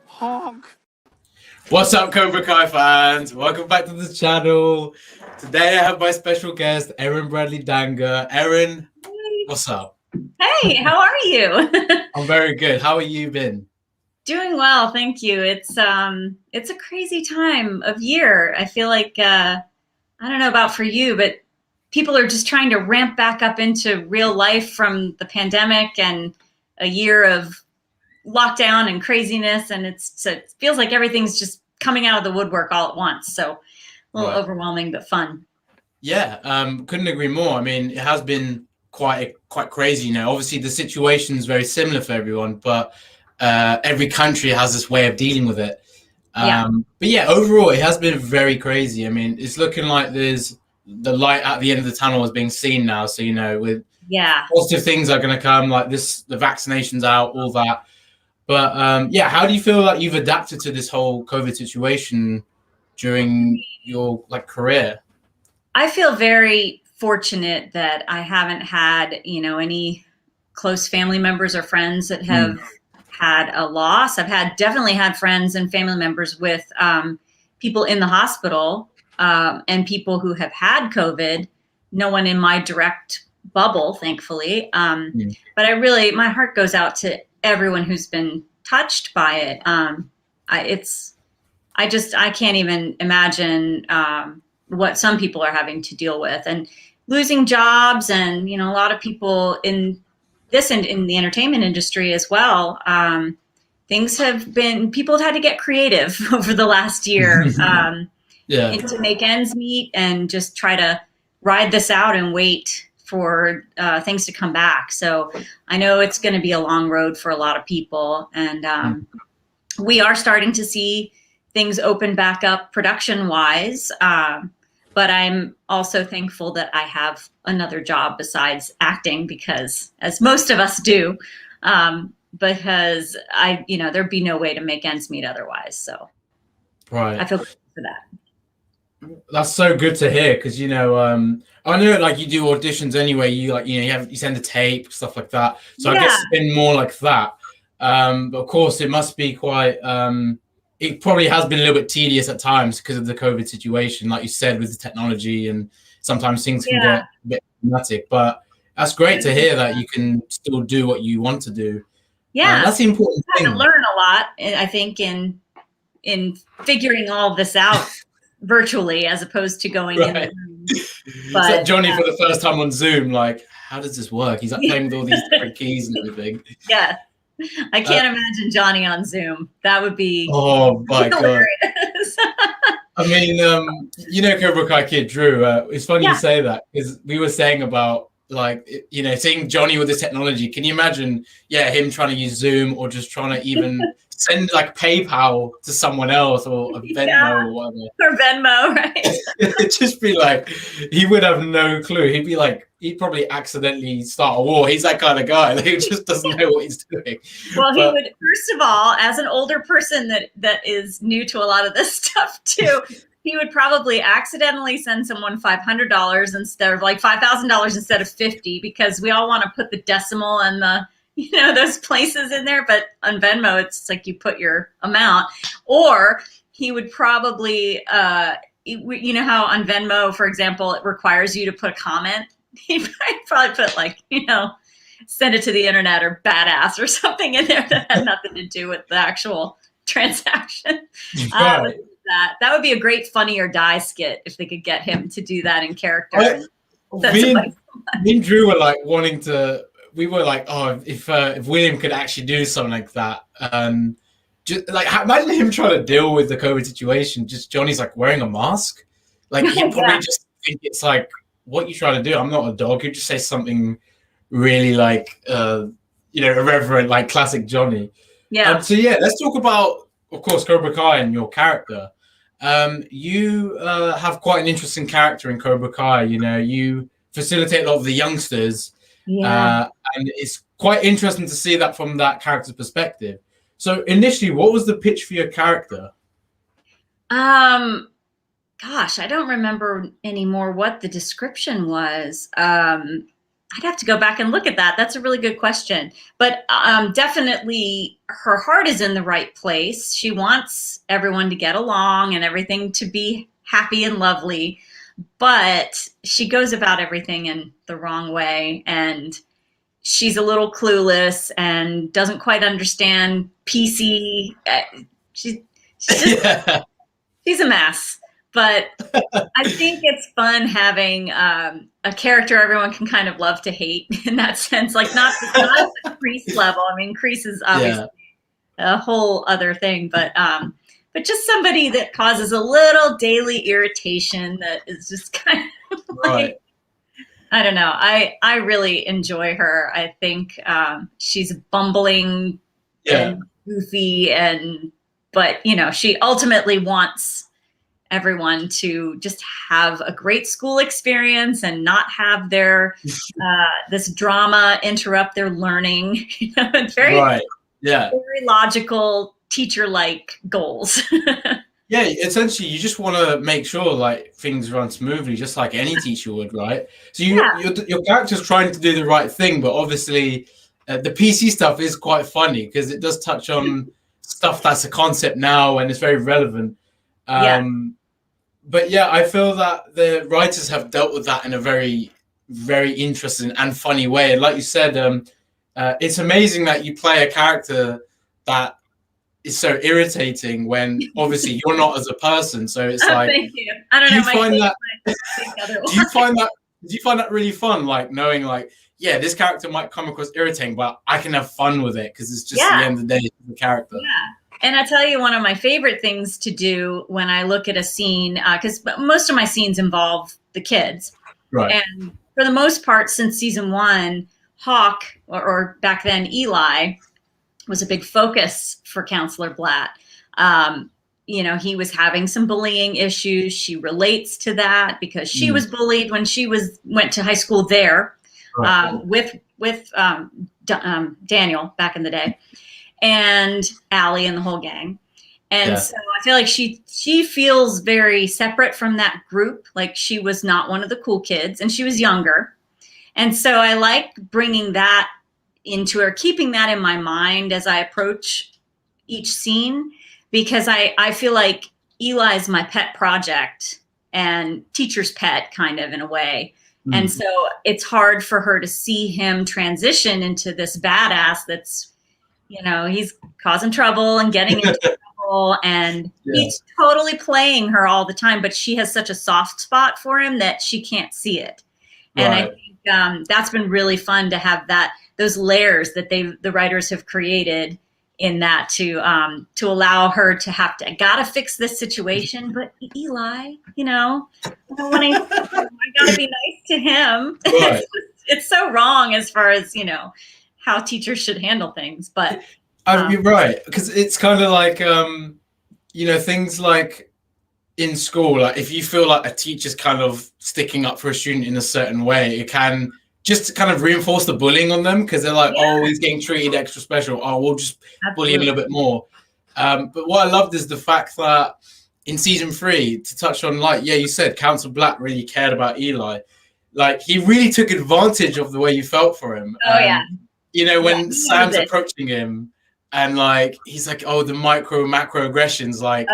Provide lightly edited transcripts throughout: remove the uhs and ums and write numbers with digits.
Honk. What's up, Cobra Kai fans? Welcome back to the channel. Today I have my special guest, Erin Dangar. Erin, what's up? Hey, how are you? I'm very good. How have you been? Doing well, thank you. It's a crazy time of year. I feel like I don't know about for you, but people are just trying to ramp back up into real life from the pandemic and a year of lockdown and craziness, and it feels like everything's just coming out of the woodwork all at once. So a little overwhelming, but fun. Yeah, couldn't agree more. I mean, it has been quite crazy now. Obviously, the situation is very similar for everyone, but every country has this way of dealing with it. But yeah, overall, it has been very crazy. I mean, it's looking like there's the light at the end of the tunnel is being seen now. So, you know, with positive things are going to come, like this, the vaccination's out, all that. But yeah, how do you feel like you've adapted to this whole COVID situation during your career? I feel very fortunate that I haven't had, any close family members or friends that have had a loss. I've definitely had friends and family members with people in the hospital and people who have had COVID. No one in my direct bubble, thankfully. But my heart goes out to everyone who's been touched by it. I can't even imagine what some people are having to deal with, and losing jobs, and a lot of people in this and in the entertainment industry as well. People have had to get creative over the last year and to make ends meet and just try to ride this out and wait for things to come back. So I know it's going to be a long road for a lot of people, and we are starting to see things open back up production wise. But I'm also thankful that I have another job besides acting, because as most of us do, because there'd be no way to make ends meet otherwise. So I feel good for that. That's so good to hear, because I know you do auditions anyway. You send a tape, stuff like that. So I guess it's been more like that. But of course, it must be quite. It probably has been a little bit tedious at times because of the COVID situation, like you said, with the technology, and sometimes things can get a bit dramatic. But that's great to hear that you can still do what you want to do. Yeah, that's the important thing. I had to learn a lot, I think, in figuring all of this out virtually as opposed to going in the room. But it's like Johnny for the first time on Zoom, how does this work? He's playing with all these different keys and everything. Yeah. I can't imagine Johnny on Zoom. That would be my hilarious. God. I mean, Cobra Kai kid Drew. It's funny you say that, because we were saying about seeing Johnny with this technology. Can you imagine, him trying to use Zoom, or just trying to even send PayPal to someone else, or a Venmo or whatever. Or Venmo, right? It'd just be he would have no clue. He'd probably accidentally start a war. He's that kind of guy. He just doesn't know what he's doing. Well, he would, first of all, as an older person that is new to a lot of this stuff too, he would probably accidentally send someone $500 instead of $5,000 instead of 50, because we all want to put the decimal and the those places in there. But on Venmo, it's you put your amount. Or he would probably, how on Venmo, for example, it requires you to put a comment. He'd probably put send it to the internet or badass or something in there that had nothing to do with the actual transaction. That would be a great Funny or Die skit if they could get him to do that in character. Me and Drew were wanting to. We were if William could actually do something like that. Just imagine him trying to deal with the COVID situation. Just Johnny's wearing a mask. He'd probably just think it's what you trying to do? I'm not a dog. You just say something really irreverent, classic Johnny. Yeah. So let's talk about, of course, Cobra Kai and your character. You have quite an interesting character in Cobra Kai. You facilitate a lot of the youngsters. Yeah. And it's quite interesting to see that from that character's perspective. So initially, what was the pitch for your character? Gosh, I don't remember anymore what the description was. I'd have to go back and look at that. That's a really good question. But definitely her heart is in the right place. She wants everyone to get along and everything to be happy and lovely. But she goes about everything in the wrong way. And she's a little clueless and doesn't quite understand PC. She's, she's just, Yeah. she's a mess. But I think it's fun having a character everyone can kind of love to hate in that sense. Like not at the Kreese level. I mean, Kreese is obviously a whole other thing, but just somebody that causes a little daily irritation that is just kind of like, Right. I don't know. I really enjoy her. I think she's bumbling and goofy, but you know, she ultimately wants everyone to just have a great school experience and not have their this drama interrupt their learning. You know, it's very very logical teacher-like goals. Yeah, essentially, you just want to make sure like things run smoothly, just like any teacher would, right? So your character's trying to do the right thing, but obviously, the PC stuff is quite funny because it does touch on stuff that's a concept now and it's very relevant. But yeah, I feel that the writers have dealt with that in a very, very interesting and funny way. And like you said, it's amazing that you play a character that is so irritating when obviously you're not as a person. So it's like, thank you. I don't know. Do you find that really fun? Like knowing, like, yeah, this character might come across irritating, but I can have fun with it because it's just the end of the day, it's the character. Yeah. And I tell you, one of my favorite things to do when I look at a scene, because most of my scenes involve the kids, right? And for the most part, since season 1, Hawk, or back then Eli, was a big focus for Councillor Blatt. You know, he was having some bullying issues. She relates to that because she was bullied when she went to high school there, with Daniel back in the day, and Allie and the whole gang. And so I feel like she feels very separate from that group. Like she was not one of the cool kids, and she was younger. And so I like bringing that into her, keeping that in my mind as I approach each scene, because I feel like Eli's my pet project and teacher's pet kind of in a way. And so it's hard for her to see him transition into this badass that's, you know, he's causing trouble and getting into trouble, and he's totally playing her all the time, but she has such a soft spot for him that she can't see it. And I think that's been really fun to have those layers that the writers have created in that to allow her to gotta fix this situation, but Eli, you know, I gotta be nice to him. Right. It's so wrong as far as, you know, how teachers should handle things, but you're right, because it's kind of like you know, things like in school, like if you feel like a teacher's kind of sticking up for a student in a certain way, it can just kind of reinforce the bullying on them because they're like, oh, he's getting treated extra special. Oh, we'll just bully him a little bit more. But what I loved is the fact that in season 3, to touch on, like, you said, Councillor Blatt really cared about Eli. Like, he really took advantage of the way you felt for him. You know, when Sam's approaching him and, like, he's like, oh, the macro aggressions, like,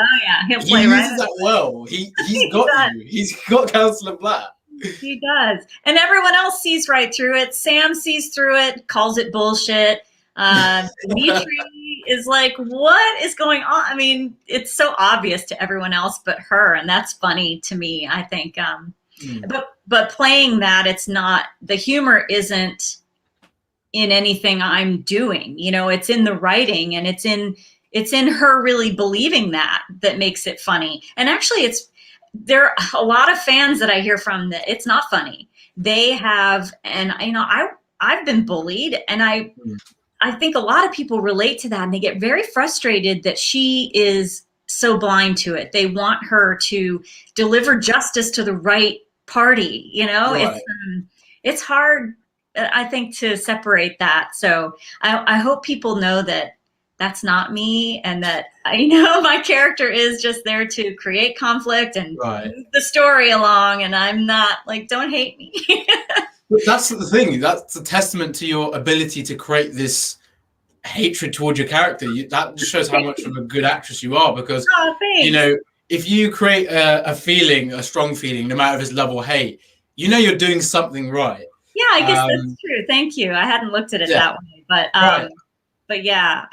he'll he play uses that well. He's got you. He's got Councillor Blatt. He does. And everyone else sees right through it. Sam sees through it, calls it bullshit. Dimitri is like, what is going on? I mean, it's so obvious to everyone else but her, and that's funny to me, I think. But playing that, it's not, the humor isn't in anything I'm doing. You know, it's in the writing, and it's in her really believing that makes it funny. And actually, there are a lot of fans that I hear from that it's not funny. They have, and you know, I've been bullied, and I think a lot of people relate to that, and they get very frustrated that she is so blind to it. They want her to deliver justice to the right party. You know, it's hard, I think, to separate that. So I hope people know that that's not me, and that I know my character is just there to create conflict and move the story along, and I'm not like, don't hate me. But that's the thing. That's a testament to your ability to create this hatred towards your character. That just shows how much of a good actress you are, because you know, if you create a feeling, a strong feeling, no matter if it's love or hate, you know you're doing something right. Yeah, I guess that's true. Thank you. I hadn't looked at it that way, but yeah,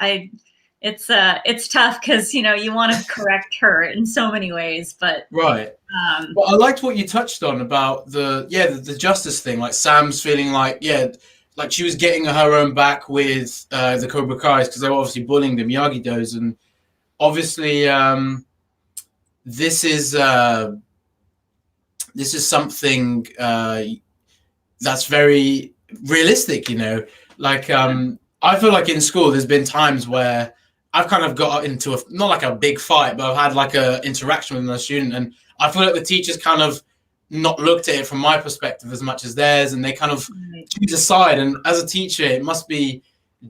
it's tough because, you know, you want to correct her in so many ways, but well, I liked what you touched on about the justice thing. Like Sam's feeling like like she was getting her own back with the Cobra Kais because they were obviously bullying the Miyagi-Dos, and obviously this is something that's very realistic, you know. Like I feel like in school there's been times where I've kind of got into not like a big fight, but I've had like a interaction with another student, and I feel like the teachers kind of not looked at it from my perspective as much as theirs, and they kind of choose a side. And as a teacher, it must be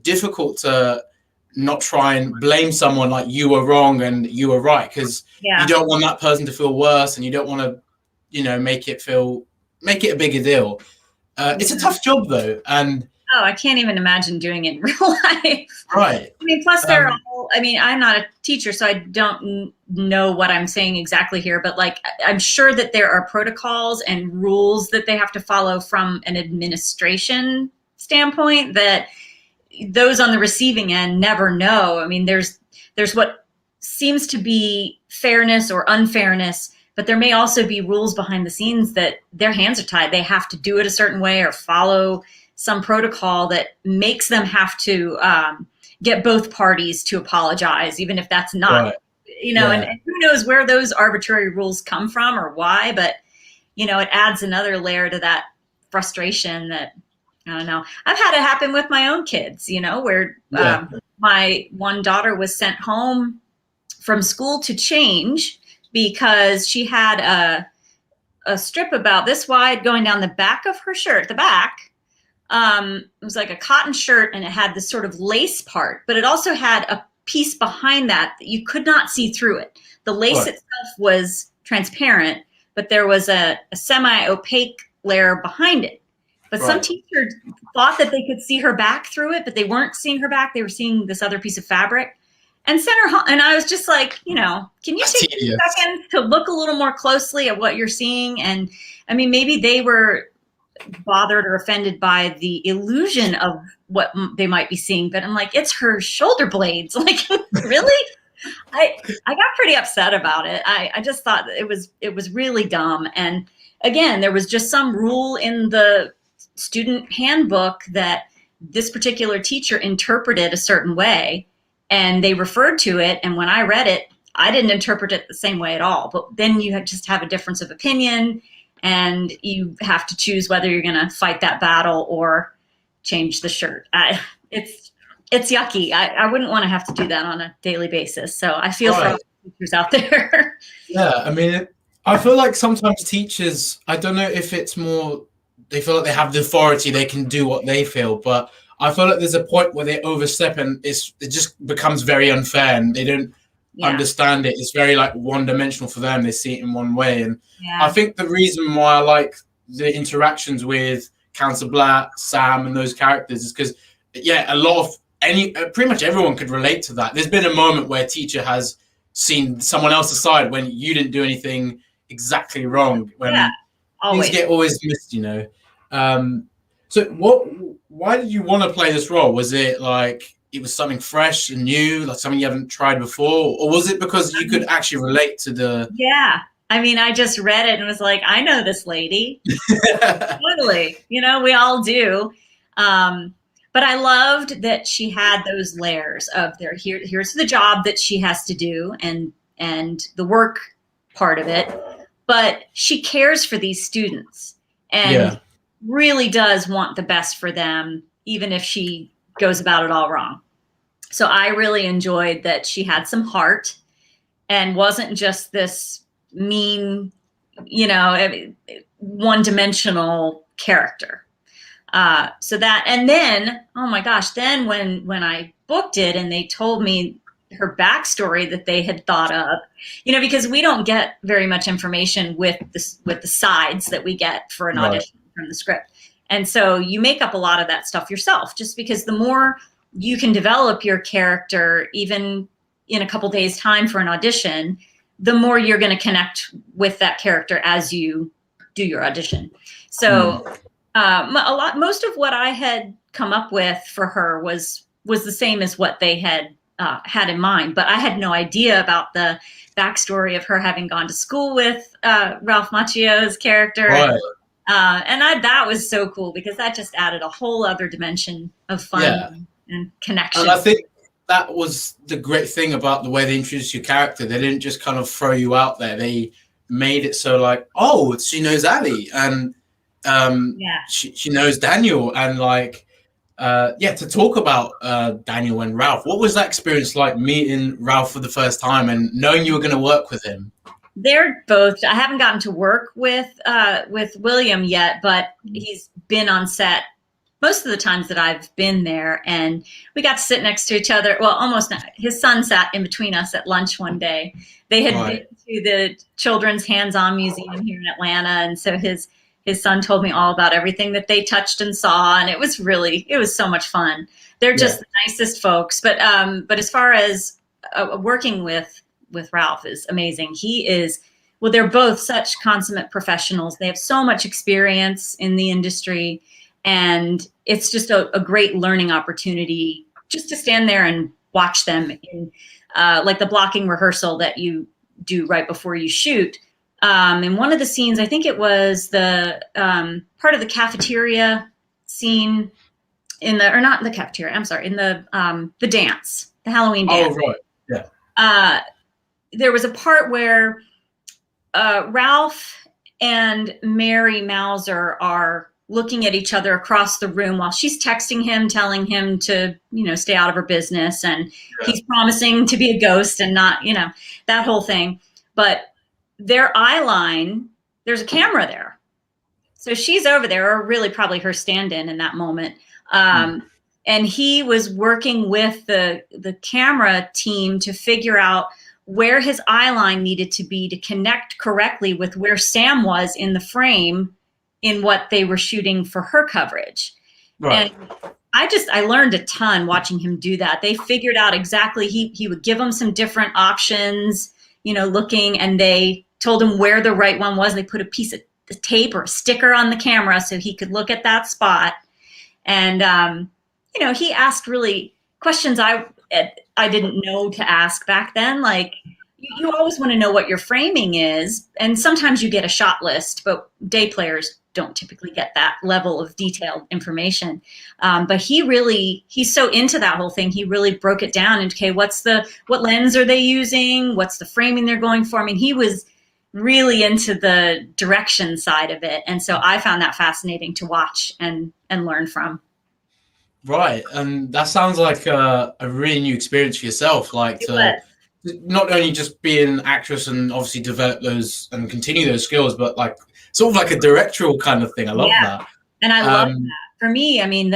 difficult to not try and blame someone like you were wrong and you were right, because you don't want that person to feel worse, and you don't want to, you know, make it a bigger deal. It's a tough job though, and I can't even imagine doing it in real life. Right. I mean, plus they're all, I mean, I'm not a teacher, so I don't know what I'm saying exactly here, but like, I'm sure that there are protocols and rules that they have to follow from an administration standpoint that those on the receiving end never know. I mean, there's what seems to be fairness or unfairness, but there may also be rules behind the scenes that their hands are tied. They have to do it a certain way or follow some protocol that makes them have to get both parties to apologize, even if that's not, you know, and who knows where those arbitrary rules come from or why, but, you know, it adds another layer to that frustration that, I don't know. I've had it happen with my own kids, you know, where my one daughter was sent home from school to change because she had a strip about this wide going down the back of her shirt, the back. It was like a cotton shirt, and it had this sort of lace part, but it also had a piece behind that you could not see through it. The lace itself was transparent, but there was a semi-opaque layer behind it. But some teachers thought that they could see her back through it, but they weren't seeing her back. They were seeing this other piece of fabric, and sent her home. And I was just like, you know, can you take a second to look a little more closely at what you're seeing? And I mean, maybe they were bothered or offended by the illusion of what they might be seeing, but I'm like, it's her shoulder blades. Like, really? I got pretty upset about it. I just thought that it was really dumb. And again, there was just some rule in the student handbook that this particular teacher interpreted a certain way, and they referred to it. And when I read it, I didn't interpret it the same way at all. But then you just have a difference of opinion, and you have to choose whether you're going to fight that battle or change the shirt. It's yucky. I wouldn't want to have to do that on a daily basis. So I feel for all the teachers out there. Yeah, I mean, I feel like sometimes teachers, I don't know if it's more, they feel like they have the authority, they can do what they feel, but I feel like there's a point where they overstep and it just becomes very unfair, and they don't understand it. It's very like one-dimensional for them. They see it in one way. And I think the reason why I like the interactions with Councillor Blatt, Sam, and those characters is because, a lot of pretty much everyone could relate to that. There's been a moment where a teacher has seen someone else's side when you didn't do anything exactly wrong, when things get always missed, you know. So why did you want to play this role? Was it like it was something fresh and new, like something you haven't tried before? Or was it because you could actually relate to the... Yeah. I mean, I just read it and was like, I know this lady. Totally. You know, we all do. But I loved that she had those layers of here's the job that she has to do and the work part of it. But she cares for these students and really does want the best for them, even if she goes about it all wrong. So I really enjoyed that she had some heart and wasn't just this mean, you know, one-dimensional character. So that, and then, oh my gosh, then when I booked it and they told me her backstory that they had thought of, because we don't get very much information with the sides that we get for an audition from the script. And so you make up a lot of that stuff yourself, just because the more you can develop your character, even in a couple days time for an audition, the more you're going to connect with that character as you do your audition. So most of what I had come up with for her was the same as what they had had in mind, but I had no idea about the backstory of her having gone to school with Ralph Macchio's character. Right. And that was so cool, because that just added a whole other dimension of fun and connection. And I think that was the great thing about the way they introduced your character. They didn't just kind of throw you out there. They made it so like, oh, she knows Ali, and she knows Daniel, and like, to talk about Daniel and Ralph. What was that experience like, meeting Ralph for the first time and knowing you were going to work with him? They're both, I haven't gotten to work with William yet, but he's been on set most of the times that I've been there, and we got to sit next to each other. Well, almost not. His son sat in between us at lunch one day. They had been to the Children's Hands-On Museum here in Atlanta, and so his son told me all about everything that they touched and saw, and it was so much fun. They're just the nicest folks. But as far as working with Ralph is amazing. They're both such consummate professionals. They have so much experience in the industry, and it's just a great learning opportunity just to stand there and watch them in like the blocking rehearsal that you do right before you shoot. In one of the scenes, I think it was the part of the cafeteria scene in the dance, the Halloween dance. Oh, right. Yeah. There was a part where Ralph and Mary Mauser are looking at each other across the room while she's texting him, telling him to, stay out of her business. And he's promising to be a ghost and not, that whole thing. But their eye line, there's a camera there. So she's over there, or really probably her stand-in in that moment. And he was working with the camera team to figure out where his eye line needed to be to connect correctly with where Sam was in the frame in what they were shooting for her coverage. Right. And I learned a ton watching him do that. They figured out exactly, he would give them some different options, looking, and they told him where the right one was. They put a piece of tape or a sticker on the camera so he could look at that spot. And, he asked really questions I didn't know to ask back then. Like, you always want to know what your framing is. And sometimes you get a shot list, but day players don't typically get that level of detailed information. But he's so into that whole thing. He really broke it down into, okay, what lens are they using? What's the framing they're going for? I mean, he was really into the direction side of it. And so I found that fascinating to watch and learn from. Right. And that sounds like a really new experience for yourself. Like to not only just be an actress and obviously develop those and continue those skills, but like sort of like a directorial kind of thing. I love that. And I love that. For me, I mean,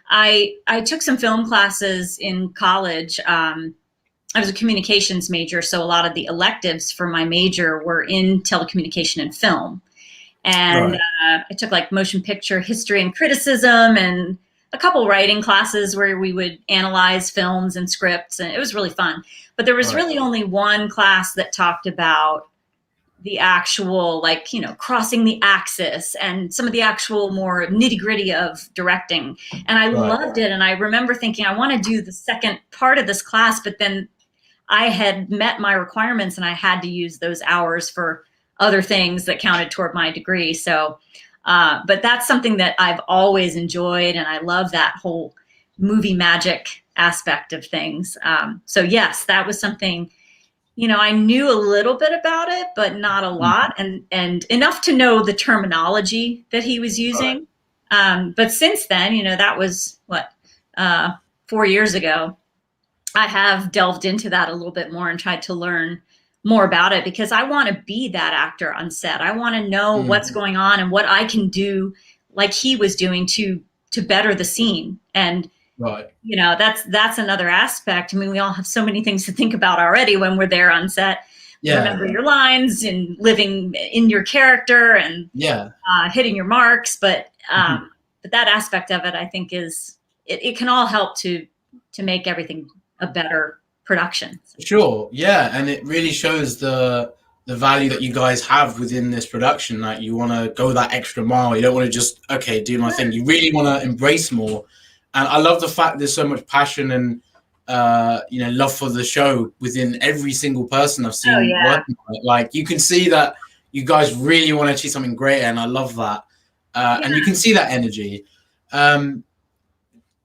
I took some film classes in college. I was a communications major, so a lot of the electives for my major were in telecommunication and film. And I took like motion picture history and criticism, and a couple writing classes where we would analyze films and scripts, and it was really fun. But there was really only one class that talked about the actual, like, crossing the axis and some of the actual more nitty gritty of directing. And I loved it. And I remember thinking, I want to do the second part of this class, but then I had met my requirements and I had to use those hours for other things that counted toward my degree. So, but that's something that I've always enjoyed. And I love that whole movie magic aspect of things. So yes, that was something, I knew a little bit about it, but not a lot, and enough to know the terminology that he was using. But since then, that was 4 years ago, I have delved into that a little bit more and tried to learn more about it, because I want to be that actor on set. I want to know what's going on and what I can do like he was doing to to better the scene. And Right. you know, that's another aspect. I mean, we all have so many things to think about already when we're there on set. Yeah. Remember your lines and living in your character and hitting your marks. But that aspect of it, I think, is it can all help to make everything a better production. Sure. Yeah, and it really shows the value that you guys have within this production. Like, you want to go that extra mile. You don't want to just do my thing. You really want to embrace more. And I love the fact there's so much passion and love for the show within every single person I've seen working on it. Like, you can see that you guys really want to achieve something great, and I love that. And you can see that energy.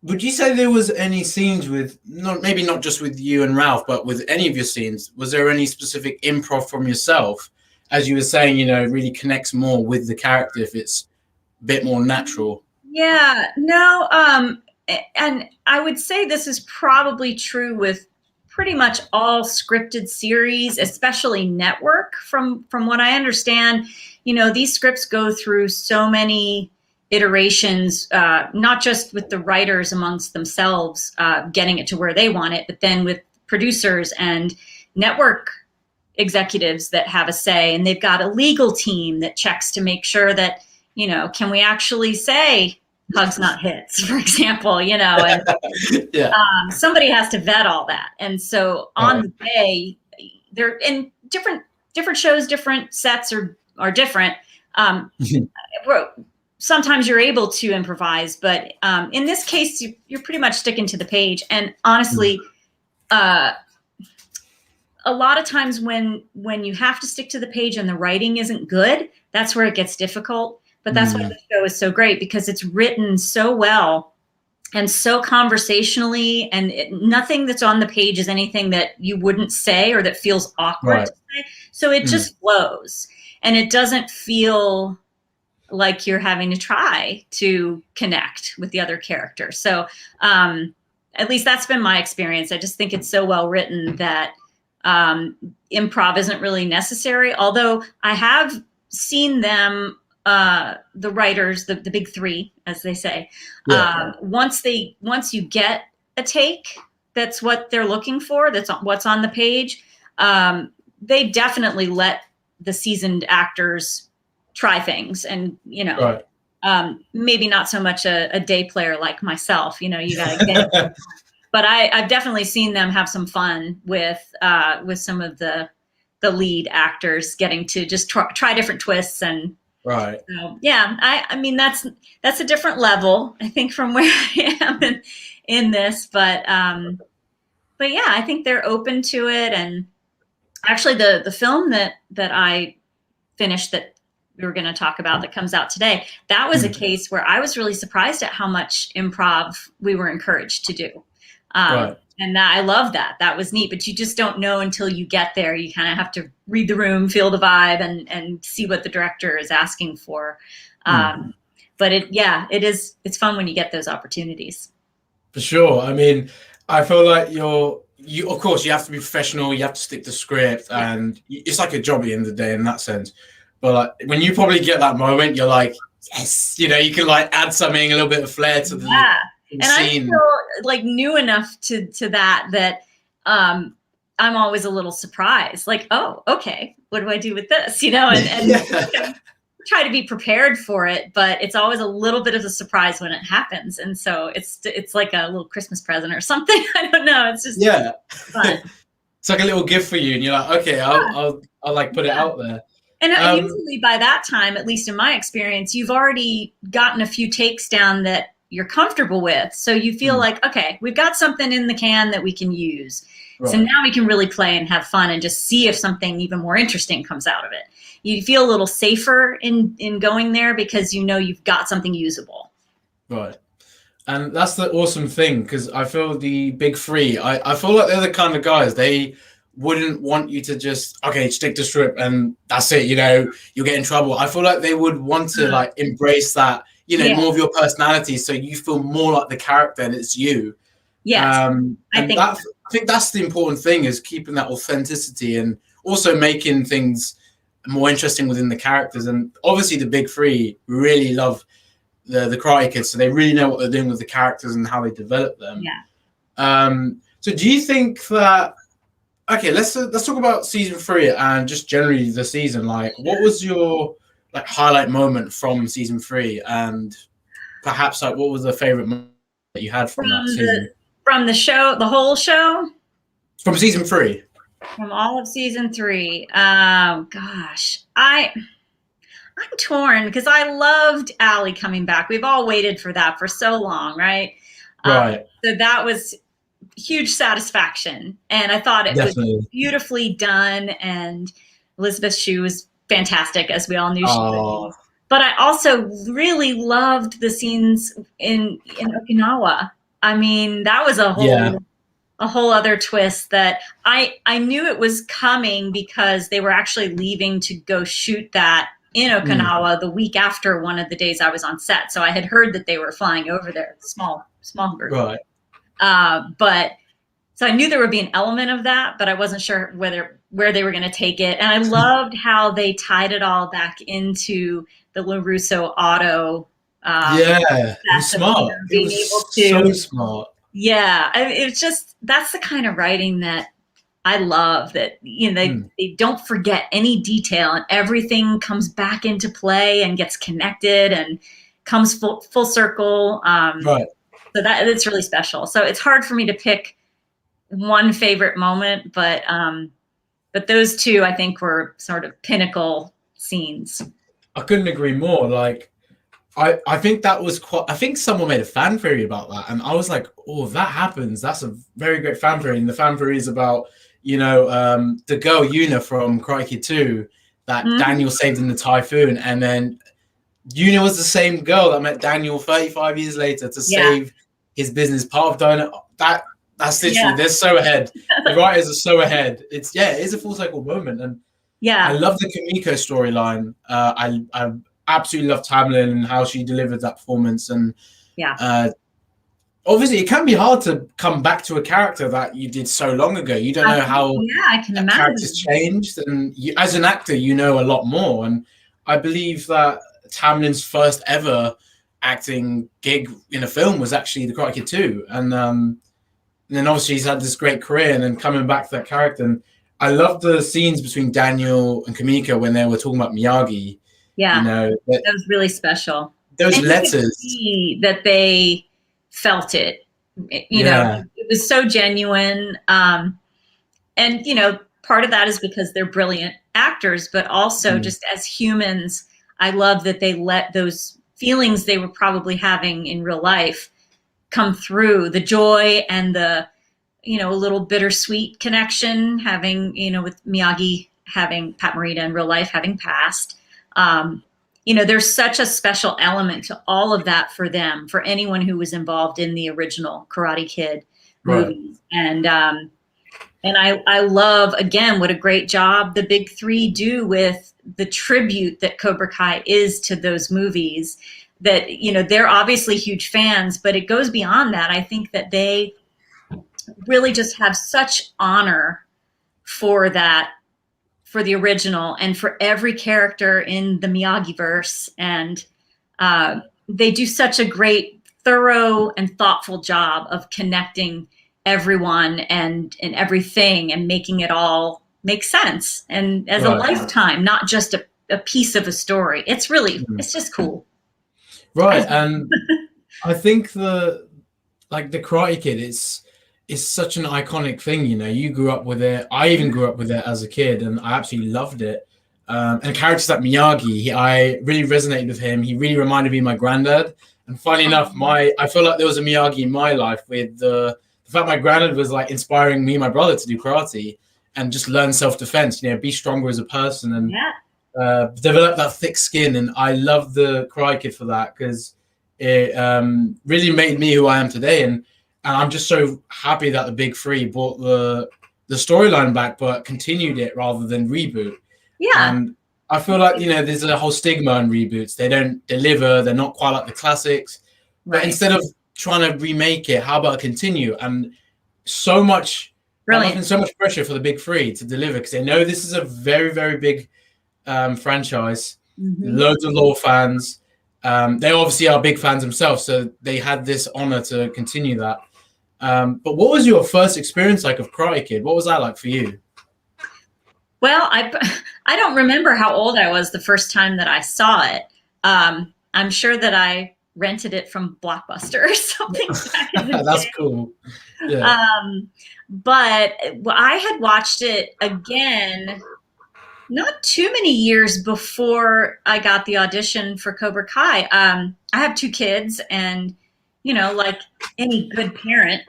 Would you say there was any scenes with, maybe not just with you and Ralph, but with any of your scenes, was there any specific improv from yourself, as you were saying, really connects more with the character if it's a bit more natural? Yeah, no, and I would say this is probably true with pretty much all scripted series, especially network. From what I understand, these scripts go through so many iterations, not just with the writers amongst themselves getting it to where they want it, but then with producers and network executives that have a say, and they've got a legal team that checks to make sure that, can we actually say hugs, not hits, for example, and somebody has to vet all that. And so on the day, they're in different shows, different sets are different. Sometimes you're able to improvise, but in this case, you're pretty much sticking to the page. And honestly, a lot of times when you have to stick to the page and the writing isn't good, that's where it gets difficult. But that's why the show is so great, because it's written so well and so conversationally, and nothing that's on the page is anything that you wouldn't say or that feels awkward to say. So it just flows, and it doesn't feel like you're having to try to connect with the other character. So at least that's been my experience. I just think it's so well written that improv isn't really necessary. Although I have seen them, the writers, the big three, as they say, once you get a take that's what they're looking for, that's what's on the page, they definitely let the seasoned actors try things. And maybe not so much a day player like myself, you gotta get it. But I've definitely seen them have some fun with some of the lead actors getting to just try different twists. And I mean, that's a different level, I think, from where I am in this, but yeah, I think they're open to it. And actually the film that I finished that we were going to talk about that comes out today, that was a case where I was really surprised at how much improv we were encouraged to do. And I love that. That was neat, but you just don't know until you get there. You kind of have to read the room, feel the vibe, and see what the director is asking for. But it's fun when you get those opportunities. For sure. I mean, I feel like you of course you have to be professional, you have to stick to script, and it's like a job at the end of the day in that sense. But like, when you probably get that moment, you're like, yes, you can like add something, a little bit of flair to the and scene. I'm still like new enough to that I'm always a little surprised, like, oh, okay, what do I do with this? And try to be prepared for it, but it's always a little bit of a surprise when it happens. And so it's like a little Christmas present or something. I don't know. It's just fun. It's like a little gift for you, and you're like, okay, I'll like put it out there. And usually by that time, at least in my experience, you've already gotten a few takes down that you're comfortable with. So you feel like, okay, we've got something in the can that we can use. So now we can really play and have fun and just see if something even more interesting comes out of it. You feel a little safer in going there because you've got something usable. Right. And that's the awesome thing, because I feel the big three, I feel like they're the kind of guys, they wouldn't want you to just, okay, stick to script and that's it, you'll get in trouble. I feel like they would want to like embrace that, more of your personality, so you feel more like the character and it's you. Yes. I think that's the important thing, is keeping that authenticity and also making things more interesting within the characters. And obviously the big three really love the Karate Kid, so they really know what they're doing with the characters and how they develop them. So do you think that? Okay, let's talk about season 3 and just generally the season. Like, what was your like highlight moment from season 3, and perhaps like what was the favorite moment that you had from that season? From the show, the whole show? From season 3. From all of season 3. Gosh, I'm torn because I loved Allie coming back. We've all waited for that for so long, right? Right. So that was huge satisfaction, and I thought it was beautifully done. And Elizabeth Shue was fantastic, as we all knew she would be. But I also really loved the scenes in Okinawa. I mean, that was a whole other twist that I knew it was coming because they were actually leaving to go shoot that in Okinawa the week after one of the days I was on set. So I had heard that they were flying over there, small group. Right. But so I knew there would be an element of that, but I wasn't sure where they were going to take it. And I loved how they tied it all back into the LaRusso auto. He's smart. Being able to, so smart. Yeah, it's just, that's the kind of writing that I love, that, you know, they don't forget any detail and everything comes back into play and gets connected and comes full circle. Right. So that it's really special. So it's hard for me to pick one favorite moment, but those two I think were sort of pinnacle scenes. I couldn't agree more. Like, I think that was quite. I think someone made a fan theory about that, and I was like, "Oh, if that happens, that's a very great fan theory." And the fan theory is about, you know, the girl Yuna from Karate Kid 2 that Daniel saved in the typhoon, and then Yuna was the same girl that met Daniel 35 years later to save his business. Part of Donut. That's literally they're so ahead. The writers are so ahead. It is a full cycle moment, and I love the Kimiko storyline. I absolutely love Tamlin and how she delivered that performance. And obviously, it can be hard to come back to a character that you did so long ago. You don't know how I can imagine characters changed, and you, as an actor, you know a lot more. And I believe that Tamlin's first ever acting gig in a film was actually The Karate Kid 2, and then obviously he's had this great career, and then coming back to that character. And I love the scenes between Daniel and Kimiko when they were talking about Miyagi. Yeah, you know, that was really special. Those and letters, you could see that they felt it. You know, it was so genuine. And you know, part of that is because they're brilliant actors, but also just as humans, I love that they let those feelings they were probably having in real life come through, the joy and the, you know, a little bittersweet connection, having, you know, with Miyagi having Pat Morita in real life having passed. You know, there's such a special element to all of that for them, for anyone who was involved in the original Karate Kid movies. And I love, again, what a great job the big three do with the tribute that Cobra Kai is to those movies. That, you know, they're obviously huge fans, but it goes beyond that. I think that they really just have such honor for that, for the original, and for every character in the Miyagi-verse. And they do such a great, thorough and thoughtful job of connecting everyone and everything and making it all make sense. And as a lifetime, not just a piece of a story. It's really, it's just cool. Right. And I think the Karate Kid is such an iconic thing. You know, you grew up with it. I even grew up with it as a kid, and I absolutely loved it. And characters like Miyagi, I really resonated with him. He really reminded me of my granddad. And funny enough, I feel like there was a Miyagi in my life with the fact my granddad was like inspiring me and my brother to do karate and just learn self-defense, you know, be stronger as a person and develop that thick skin. And I love the Karate Kid for that, because it really made me who I am today. And I'm just so happy that the big three brought the storyline back, but continued it rather than reboot. Yeah. And I feel like, you know, there's a whole stigma in reboots. They don't deliver. They're not quite like the classics. But instead of trying to remake it, how about continue? And so much, so much pressure for the big three to deliver, because they know this is a very, very big franchise. Loads of loyal fans. They obviously are big fans themselves, so they had this honor to continue that. But what was your first experience like of Karate Kid? What was that like for you? Well, I don't remember how old I was the first time that I saw it. I'm sure that I rented it from Blockbuster or something back in the That's day. cool. Yeah. But I had watched it again not too many years before I got the audition for Cobra Kai. I have 2 kids, and like any good parent,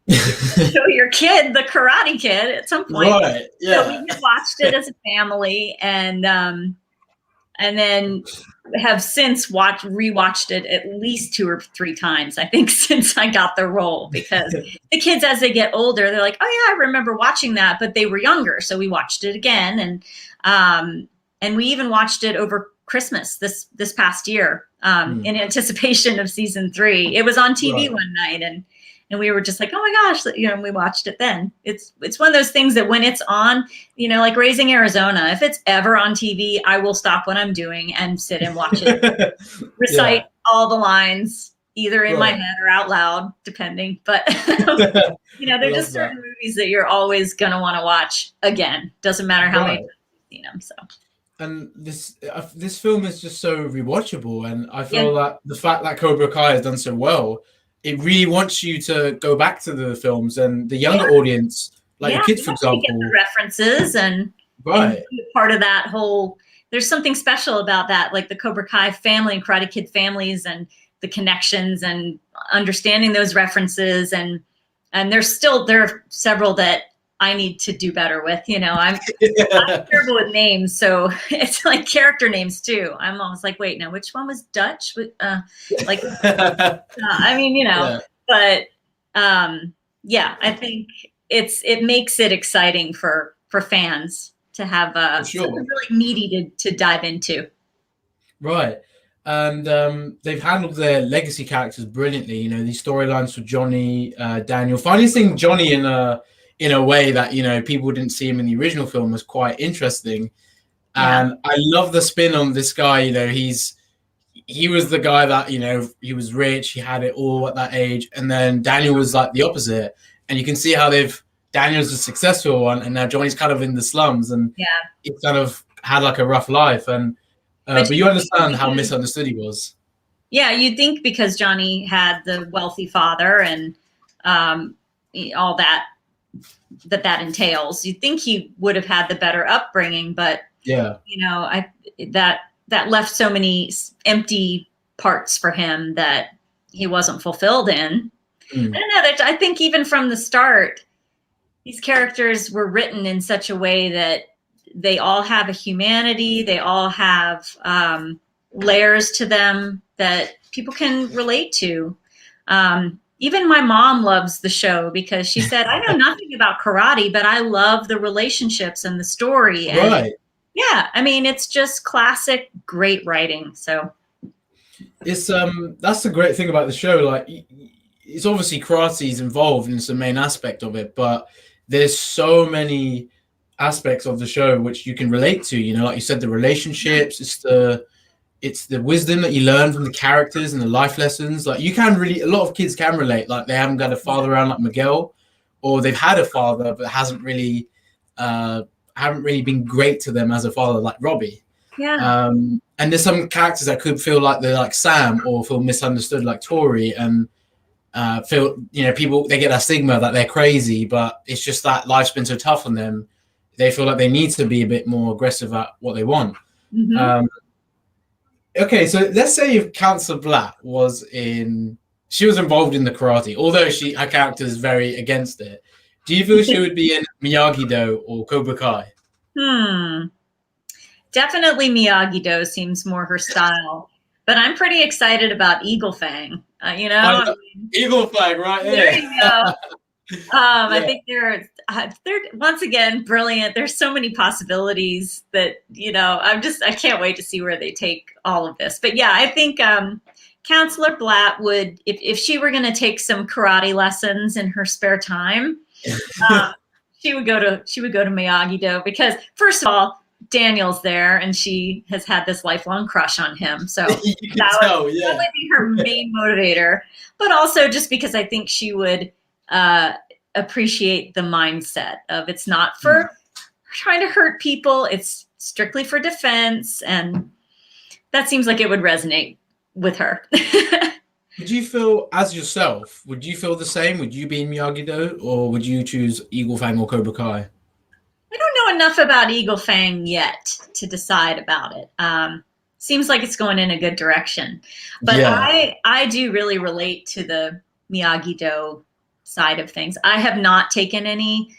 show your kid the Karate Kid at some point. Right. Yeah. So we had watched it as a family, and then have since rewatched it at least 2 or 3 times, I think, since I got the role, because the kids, as they get older, they're like, oh yeah, I remember watching that, but they were younger. So we watched it again. And we even watched it over Christmas this past year, in anticipation of season 3. It was on TV one night, and we were just like, oh my gosh, we watched it then. It's one of those things that when it's on, like Raising Arizona, if it's ever on TV, I will stop what I'm doing and sit and watch it, recite all the lines, either in my head or out loud, depending. But, they're just certain movies that you're always going to want to watch again. Doesn't matter how many times you've seen them. So. And this film is just so rewatchable, and I feel that the fact that Cobra Kai has done so well, it really wants you to go back to the films, and the younger audience, like the kids, for example, get the references and part of that whole. There's something special about that, like the Cobra Kai family and Karate Kid families, and the connections and understanding those references, and there are several that I need to do better with. I'm terrible with names, so it's like character names too. I'm almost like, wait, now which one was Dutch? But I think it makes it exciting for fans to have something really meaty to dive into. Right. And they've handled their legacy characters brilliantly. These storylines for Johnny, Daniel. Finally seeing Johnny in a way that people didn't see him in the original film was quite interesting. And I love the spin on this guy. He was the guy that he was rich, he had it all at that age, and then Daniel was like the opposite. And you can see how Daniel's a successful one, and now Johnny's kind of in the slums, and he kind of had like a rough life. And but you understand how misunderstood he was. Yeah, you'd think because Johnny had the wealthy father and all that entails, you'd think he would have had the better upbringing, but that left so many empty parts for him that he wasn't fulfilled in. I don't know, I think even from the start, these characters were written in such a way that they all have a humanity, they all have layers to them that people can relate to. Even my mom loves the show because she said, I know nothing about karate, but I love the relationships and the story. And yeah, I mean, it's just classic, great writing. So it's that's the great thing about the show. Like, it's obviously karate's involved and it's the main aspect of it, but there's so many aspects of the show which you can relate to. Like you said, the relationships, it's the wisdom that you learn from the characters and the life lessons. Like a lot of kids can relate. Like they haven't got a father around like Miguel, or they've had a father but haven't really been great to them as a father, like Robbie. Yeah. And there's some characters that could feel like they're like Sam, or feel misunderstood like Tori, and feel people, they get that stigma that they're crazy, but it's just that life's been so tough on them. They feel like they need to be a bit more aggressive at what they want. Okay, so let's say if Councillor Blatt she was involved in the karate, although her character is very against it. Do you feel she would be in Miyagi-Do or Cobra Kai? Definitely Miyagi-Do seems more her style, but I'm pretty excited about Eagle Fang. Eagle Fang, right? There you go. I think they're once again brilliant. There's so many possibilities that I can't wait to see where they take all of this. But yeah, I think Councillor Blatt would, if she were going to take some karate lessons in her spare time, she would go to Miyagi-Do, because first of all, Daniel's there, and she has had this lifelong crush on him. So You can that tell, would yeah. probably be her main motivator. But also just because I think she would appreciate the mindset of it's not for trying to hurt people, it's strictly for defense, and that seems like it would resonate with her. Would you feel, as yourself, would you feel the same? Would you be in Miyagi-Do, or would you choose Eagle Fang or Cobra Kai? I don't know enough about Eagle Fang yet to decide about it. Seems like it's going in a good direction. But Yeah. I do really relate to the Miyagi-Do side of things. I have not taken any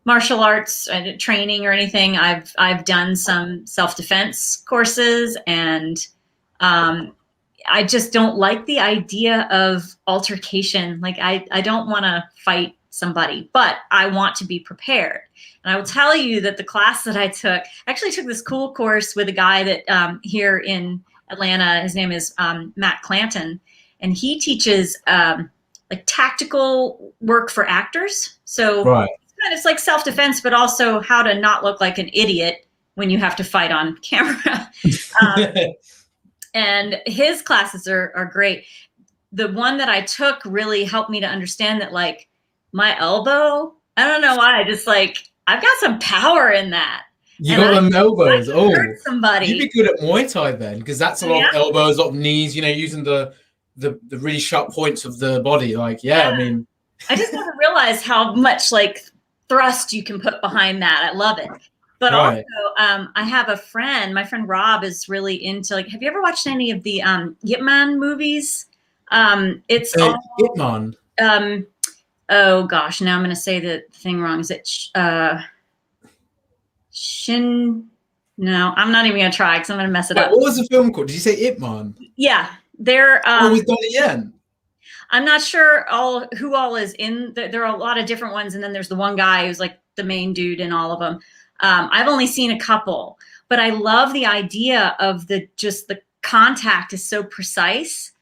martial arts training or anything. I've done some self-defense courses, and I just don't like the idea of altercation. Like I don't want to fight somebody, but I want to be prepared. And I will tell you that the class that I took, actually took this cool course with a guy that here in Atlanta, his name is Matt Clanton, and he teaches like tactical work for actors. So Right. it's like self-defense, but also how to not look like an idiot when you have to fight on camera. And his classes are great. The one that I took really helped me to understand that, like, my elbow, I don't know why, I just like, I've got some power in that. You got them elbows. Oh, hurt somebody. You'd be good at Muay Thai then, because that's a lot of elbows, a lot of knees. You know, using the really sharp points of the body. Like, yeah. I mean, I just never realized how much like thrust you can put behind that. I love it. But also, I have a friend. My friend Rob is really into, like, have you ever watched any of the Ip Man movies? It's all, Ip Man. Oh gosh, now I'm going to say the thing wrong. Is it Shin? No, I'm not even going to try because I'm going to mess it up. What was the film called? Did you say Ip Man? Yeah, they're. With Donnie Yen. I'm not sure who all is in. There are a lot of different ones, and then there's the one guy who's like the main dude in all of them. I've only seen a couple, but I love the idea of the contact is so precise.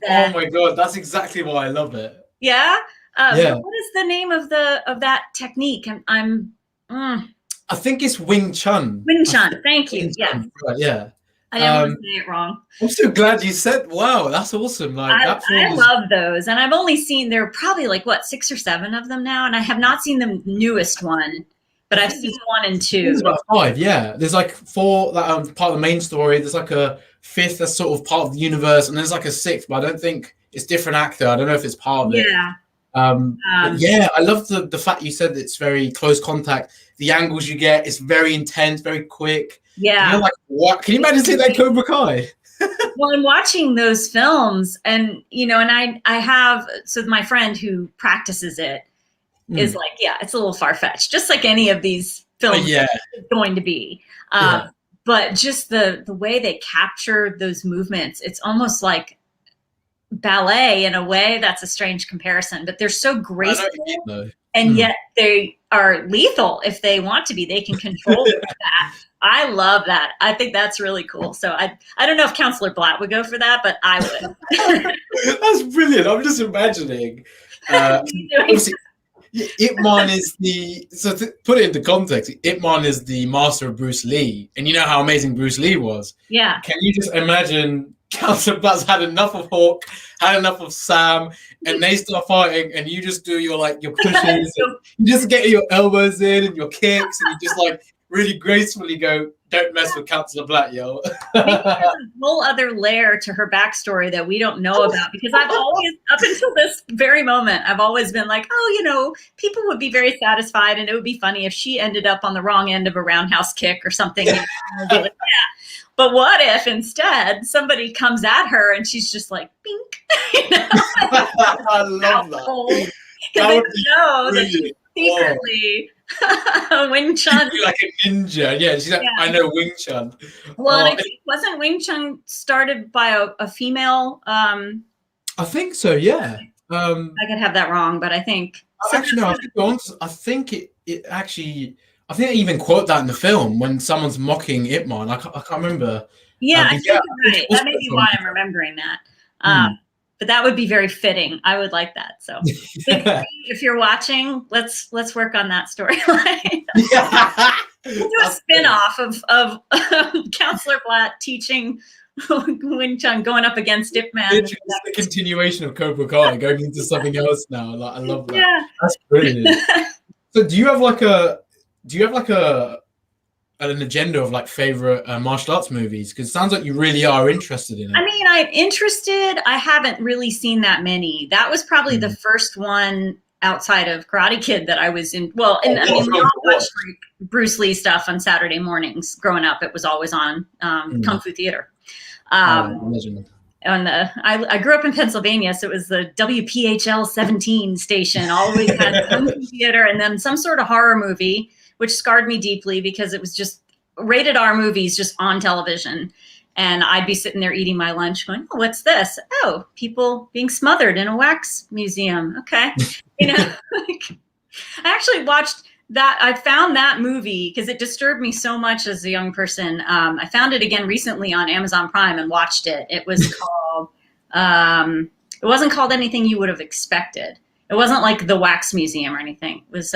Oh my god, that's exactly why I love it. Yeah. Yeah. What is the name of that technique? I think it's Wing Chun. Wing Chun. Thank you. Yeah. Right, yeah. I didn't want to say it wrong. I'm so glad you said. Wow, that's awesome. Like I love those, and I've only seen, there are probably like 6 or 7 of them now, and I have not seen the newest one, but I've seen 1 and 2. There's about 5. Yeah, there's like 4 that are part of the main story. There's like a 5th that's sort of part of the universe, and there's like a 6th, but I don't think it's different actor. I don't know if it's part of it. Yeah. But yeah, I love the fact you said it's very close contact. The angles you get, it's very intense, very quick. Yeah. You're like, what? Can you imagine seeing that Cobra Kai? Well, I'm watching those films, and and I have, so my friend who practices it is like, yeah, it's a little far-fetched, just like any of these films is going to be. But just the way they capture those movements, it's almost like ballet in a way. That's a strange comparison, but they're so graceful, and yet they are lethal if they want to be. They can control that. I love that. I think that's really cool. So I don't know if Councillor Blatt would go for that, but I would. That's brilliant. I'm just imagining. Ip Man is to put it into context, Ip Man is the master of Bruce Lee, and you know how amazing Bruce Lee was. Yeah. Can you just imagine Councillor Blatt's had enough of Hawk, had enough of Sam, and they start fighting, and you just do your pushes, you just get your elbows in and your kicks, and you just like really gracefully go, don't mess with Councillor Blatt, yo. There's a whole other layer to her backstory that we don't know about, because I've always, up until this very moment, I've always been like, people would be very satisfied, and it would be funny if she ended up on the wrong end of a roundhouse kick or something. But what if instead somebody comes at her and she's just like, bink? I love that. Because they know that she's secretly Wing Chun. Like a ninja. Yeah, she's like, I know Wing Chun. Well, wasn't Wing Chun started by a female? I think so, yeah. I could have that wrong, but I think. Actually, no, I think it actually. I think they even quote that in the film when someone's mocking Ip Man. I can't remember. Yeah, I think you're right. That may be why I'm remembering that. But that would be very fitting. I would like that. So if you're watching, let's work on that storyline. We'll do a spin-off of Councillor Blatt teaching Wing Chun going up against Ip Man. It's the continuation of Cobra Kai going into something else now. Like, I love that. Yeah. That's brilliant. So do you have like an agenda of like favorite martial arts movies? Because it sounds like you really are interested in it. I mean, I'm interested. I haven't really seen that many. That was probably the first one outside of Karate Kid that I was in. Well, and I mean, we all watched like Bruce Lee stuff on Saturday mornings growing up. It was always on Kung Fu Theater. I grew up in Pennsylvania, so it was the WPHL 17 station. Always had Kung Fu Theater, and then some sort of horror movie, which scarred me deeply because it was just rated R movies just on television. And I'd be sitting there eating my lunch going, oh, what's this? Oh, people being smothered in a wax museum. Okay. You know, like, I actually watched that. I found that movie because it disturbed me so much as a young person. I found it again recently on Amazon Prime and watched it. It was called, it wasn't called anything you would have expected. It wasn't like the wax museum or anything. It was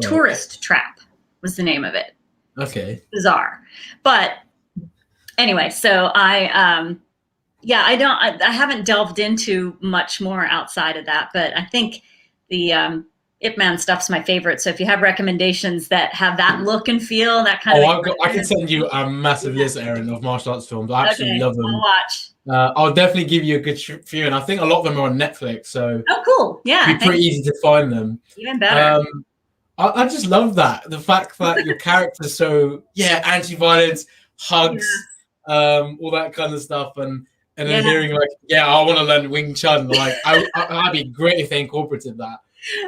Tourist Trap was the name of it. Okay. Bizarre. But anyway, so I haven't delved into much more outside of that, but I think the Ip Man stuff's my favorite. So if you have recommendations that have that look and feel, that kind of I can send you a massive list, Erin, of martial arts films. I absolutely love them. I'll watch. I'll definitely give you a good few, and I think a lot of them are on Netflix, so cool. Yeah, it'd be pretty easy to find them. Even better. I just love that, the fact that your character's so anti-violence, hugs, all that kind of stuff, and then hearing like, I want to learn Wing Chun. Like, I'd be great if they incorporated that.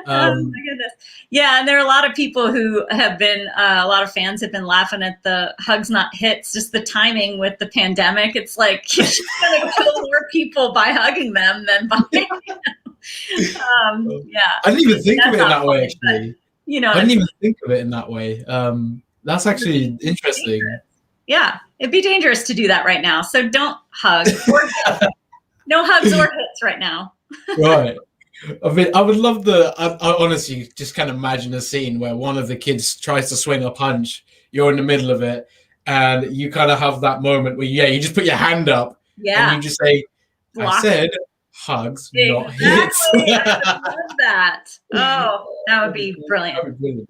Oh my goodness. Yeah, and there are a lot of people who have been, a lot of fans have been laughing at the hugs not hits, just the timing with the pandemic. It's like you're just going to kill more people by hugging them than by. I didn't even think of it in that way, actually. But, you know, I didn't even think of it in that way. That's actually interesting. Yeah, it'd be dangerous to do that right now. So don't hug. No hugs or hits right now. Right. I mean, I would love I honestly just can't imagine a scene where one of the kids tries to swing a punch, you're in the middle of it, and you kind of have that moment where, you just put your hand up and you just say, I said hugs, not hits. I would love that. Oh, that would be brilliant. That would be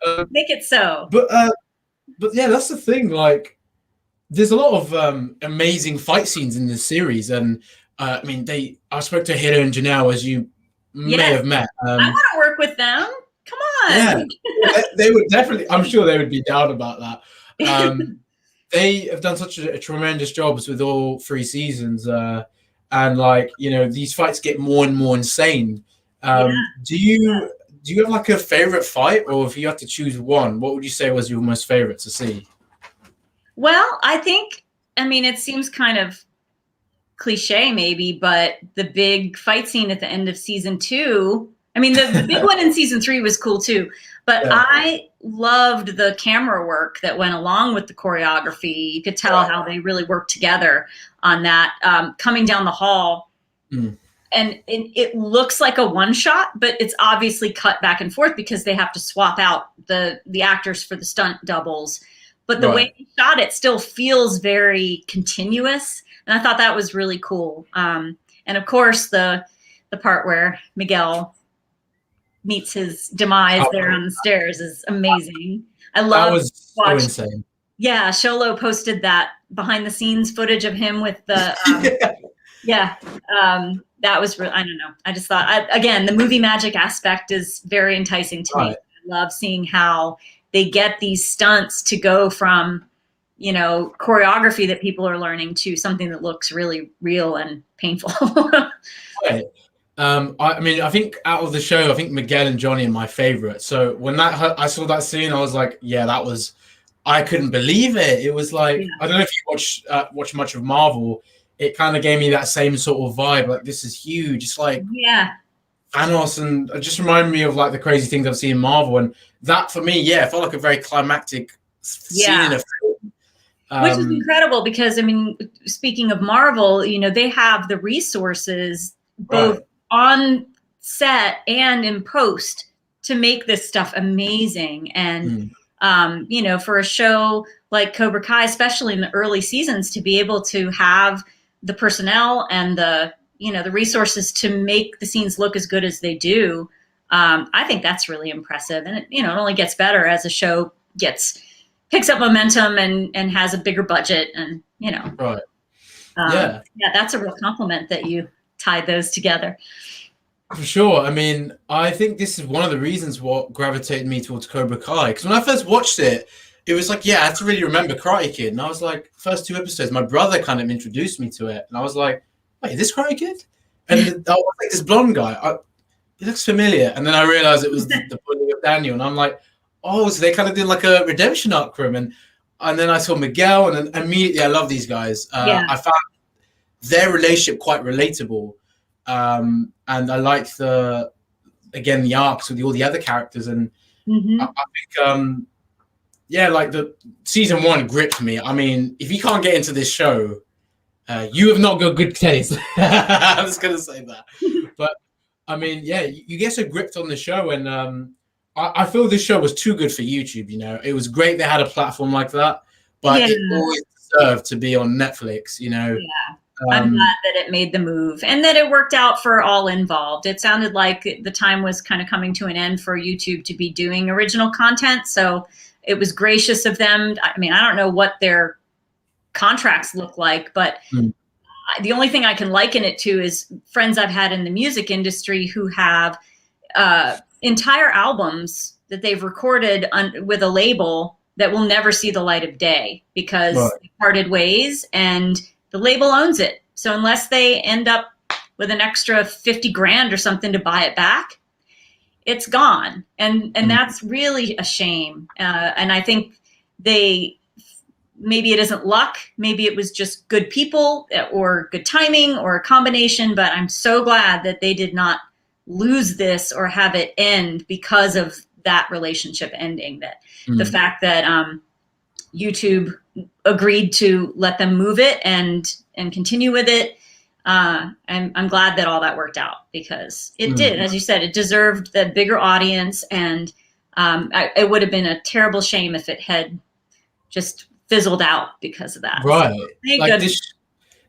brilliant. Make it so. But yeah, that's the thing. Like, there's a lot of amazing fight scenes in this series, and I mean, I spoke to Hiro and Janelle, as you may have met. I want to work with them. Come on. Yeah, they would definitely. I'm sure they would be down about that. They have done such a tremendous jobs with all 3 seasons, and like, these fights get more and more insane. Do you have like a favorite fight, or if you had to choose one, what would you say was your most favorite to see? Well, I mean, it seems kind of cliche maybe, but the big fight scene at the end of season 2, I mean, the big one in season 3 was cool too, but I loved the camera work that went along with the choreography. You could tell how they really worked together on that, coming down the hall. And it looks like a one shot, but it's obviously cut back and forth because they have to swap out the actors for the stunt doubles. But the way they shot it still feels very continuous. And I thought that was really cool. And of course, the part where Miguel meets his demise there on the stairs is amazing. I love that was so insane. Yeah, Sholo posted that behind the scenes footage of him with the that was really, I don't know. I just thought, again, the movie magic aspect is very enticing to me. I love seeing how they get these stunts to go from, choreography that people are learning to something that looks really real and painful. Right. I mean, I think out of the show, I think Miguel and Johnny are my favorite. So when I saw that scene, I was like, I couldn't believe it. It was like, I don't know if you watch much of Marvel. It kind of gave me that same sort of vibe. Like, this is huge. It's like Thanos, and it just reminded me of like the crazy things I've seen in Marvel. And that for me, it felt like a very climactic scene in a film. Which is incredible because, I mean, speaking of Marvel, they have the resources both on set and in post to make this stuff amazing. And You know, for a show like Cobra Kai, especially in the early seasons, to be able to have the personnel and the, you know, the resources to make the scenes look as good as they do, I think that's really impressive. And it, you know, it only gets better as a show picks up momentum and has a bigger budget, and, you know. Right. Yeah, that's a real compliment that you tied those together. For sure. I mean, I think this is one of the reasons what gravitated me towards Cobra Kai. Because when I first watched it, it was like, yeah, I have to really remember Karate Kid. And I was like, first 2 episodes, my brother kind of introduced me to it. And I was like, wait, this Karate Kid? And I was like, this blonde guy, he looks familiar. And then I realized it was the bully of Daniel. And I'm like, oh, so they kind of did like a redemption arc for him. And then I saw Miguel, and then immediately I love these guys. I found their relationship quite relatable. And I liked the arcs with all the other characters, and I think like the season 1 gripped me. I mean, if you can't get into this show, you have not got good taste. I was gonna say that, but I mean, yeah, you get so gripped on the show, and I feel this show was too good for YouTube. You know, it was great they had a platform like that, but it always deserved to be on Netflix. You know. Yeah. I'm glad that it made the move and that it worked out for all involved. It sounded like the time was kind of coming to an end for YouTube to be doing original content. So it was gracious of them. I mean, I don't know what their contracts look like, but the only thing I can liken it to is friends I've had in the music industry who have entire albums that they've recorded with a label that will never see the light of day because they parted ways, and the label owns it. So unless they end up with an extra 50 grand or something to buy it back, it's gone. And that's really a shame. And I think maybe it isn't luck. Maybe it was just good people or good timing or a combination, but I'm so glad that they did not lose this or have it end because of that relationship ending. That the fact that YouTube agreed to let them move it and continue with it. I'm glad that all that worked out, because it did, as you said, it deserved the bigger audience, and it would have been a terrible shame if it had just fizzled out because of that. Right. So, like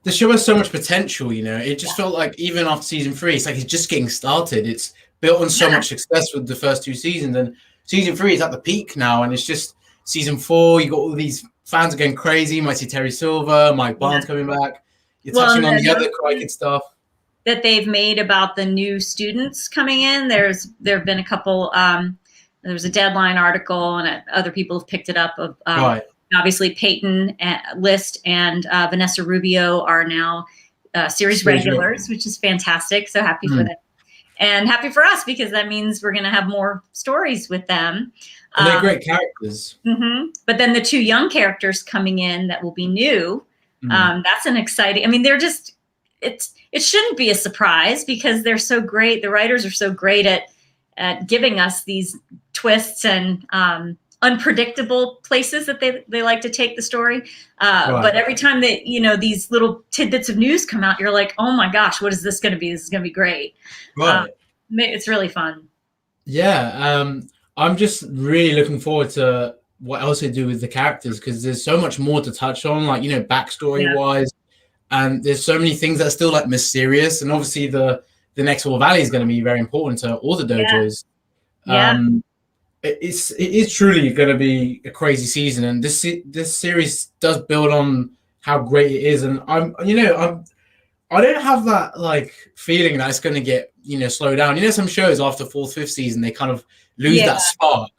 the show has so much potential, you know. It just felt like even after season 3, it's like it's just getting started. It's built on so much success with the first 2 seasons, and season 3 is at the peak now, and it's just season 4, you got all these fans are going crazy. You might see Terry Silver, Mike Barnes coming back. You're touching on the other Cricket stuff that they've made about the new students coming in. There have been a couple. There was a Deadline article, and other people have picked it up. Of obviously Peyton List and Vanessa Rubio are now series regulars, which is fantastic. So happy for them, and happy for us, because that means we're going to have more stories with them. And they're great characters. But then the 2 young characters coming in that will be new. That's an exciting. I mean, they're just. It shouldn't be a surprise, because they're so great. The writers are so great at giving us these twists and unpredictable places that they like to take the story. But every time that, you know, these little tidbits of news come out, you're like, oh my gosh, what is this going to be? This is going to be great. It's really fun. Yeah. I'm just really looking forward to what else they do with the characters, because there's so much more to touch on, like, you know, backstory wise, and there's so many things that are still like mysterious. And obviously the next War Valley is going to be very important to all the dojos. It is truly going to be a crazy season, and this series does build on how great it is. And I don't have that like feeling that it's going to get, you know, slow down. You know, some shows after 4th, 5th season, they kind of lose that spark.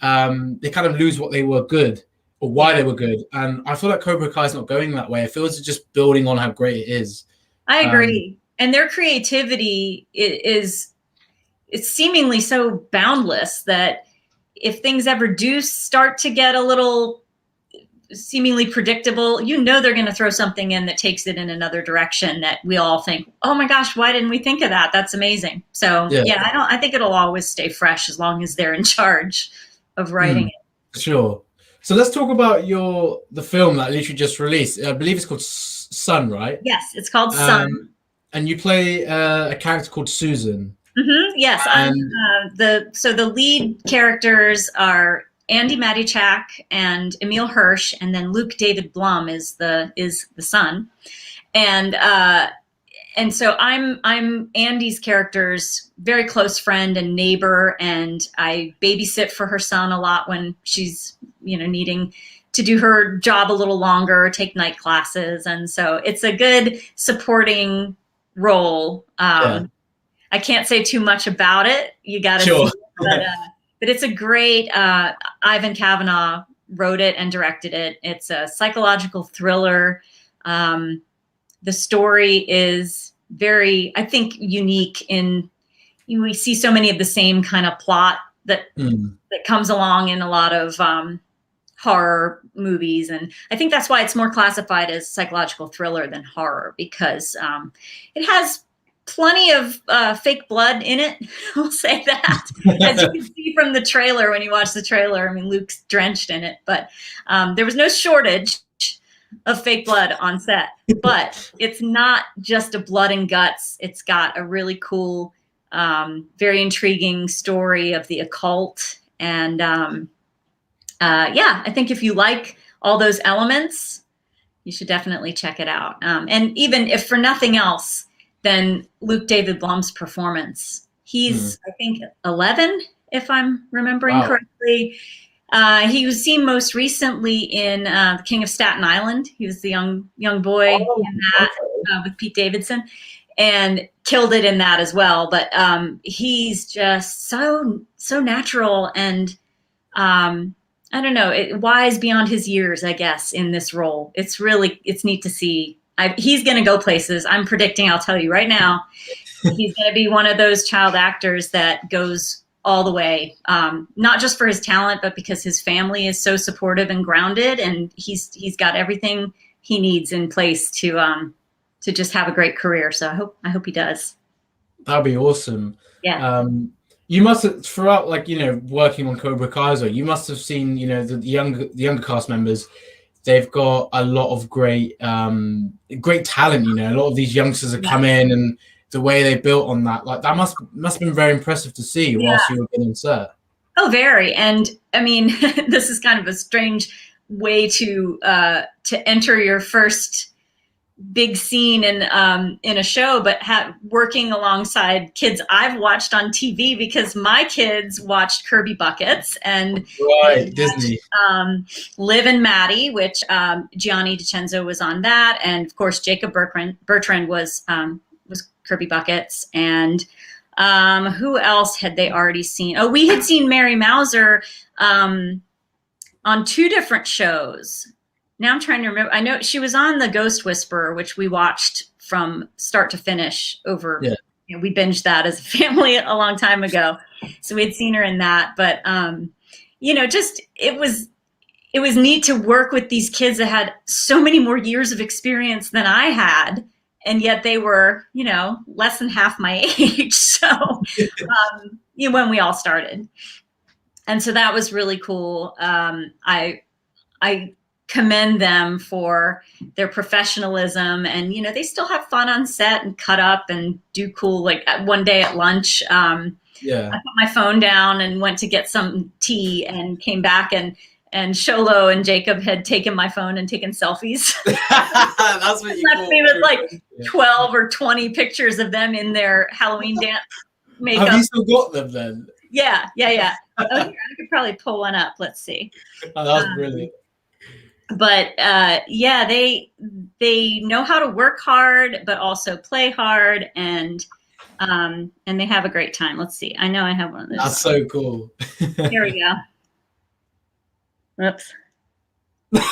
They kind of lose what they were good or why they were good. And I feel like Cobra Kai is not going that way. It feels it's just building on how great it is. I agree. And their creativity is seemingly so boundless that if things ever do start to get a little seemingly predictable, you know, they're going to throw something in that takes it in another direction that we all think, oh my gosh, why didn't we think of that? That's amazing. So I think it'll always stay fresh as long as they're in charge of writing it. Sure. So let's talk about the film that literally just released. I believe it's called Sun, right? Yes, it's called Sun. And you play a character called Susan. Yes. So the lead characters are Andy Matichak and Emil Hirsch, and then Luke David Blum is the son. And so I'm Andy's character's very close friend and neighbor, and I babysit for her son a lot when she's, needing to do her job a little longer, take night classes. And so it's a good supporting role. I can't say too much about it. You got to see it, but it's a great, Ivan Kavanaugh wrote it and directed it. It's a psychological thriller. The story is very, I think, unique in, we see so many of the same kind of plot that comes along in a lot of horror movies. And I think that's why it's more classified as psychological thriller than horror, because it has plenty of fake blood in it. I'll say that. As you can see from the trailer, when you watch the trailer, I mean, Luke's drenched in it, but there was no shortage of fake blood on set. But it's not just a blood and guts. It's got a really cool, very intriguing story of the occult. And I think if you like all those elements, you should definitely check it out. And even if for nothing else, then Luke David Blum's performance. He's, I think, 11, if I'm remembering correctly. He was seen most recently in The King of Staten Island. He was the young boy in that with Pete Davidson, and killed it in that as well. But he's just so natural and I don't know, wise beyond his years, I guess, in this role. It's neat to see. He's going to go places. I'm predicting, I'll tell you right now, he's going to be one of those child actors that goes all the way, not just for his talent, but because his family is so supportive and grounded, and he's got everything he needs in place to just have a great career. So I hope he does. That'd be awesome. Yeah. You must have, throughout, working on Cobra Kai, you must have seen, the younger cast members. They've got a lot of great talent. A lot of these youngsters have come in, and the way they built on that, that must have been very impressive to see whilst you were getting set. Oh, very. And I mean, this is kind of a strange way to enter your first big scene in a show, but working alongside kids I've watched on TV, because my kids watched Kirby Buckets and Disney. Liv and Maddie, which Gianni DiCenzo was on that, and of course Jacob Bertrand was Kirby Buckets, and who else had they already seen? Oh, we had seen Mary Mauser on 2 different shows. Now I'm trying to remember. I know she was on The Ghost Whisperer, which we watched from start to finish over. Yeah. We binged that as a family a long time ago. So we had seen her in that. But, just it was neat to work with these kids that had so many more years of experience than I had. And yet they were, less than half my age. So, when we all started. And so that was really cool. I commend them for their professionalism, and they still have fun on set and cut up and do cool. Like one day at lunch, I put my phone down and went to get some tea and came back, and Sholo and Jacob had taken my phone and taken selfies. That's what you left me with 12 or 20 pictures of them in their Halloween dance makeup. Have you still got them then? Yeah. Oh, here, I could probably pull one up. Let's see. Oh, that's brilliant. But they know how to work hard, but also play hard, and they have a great time. Let's see. I know I have one of those. That's so cool. Here we go. Whoops. Look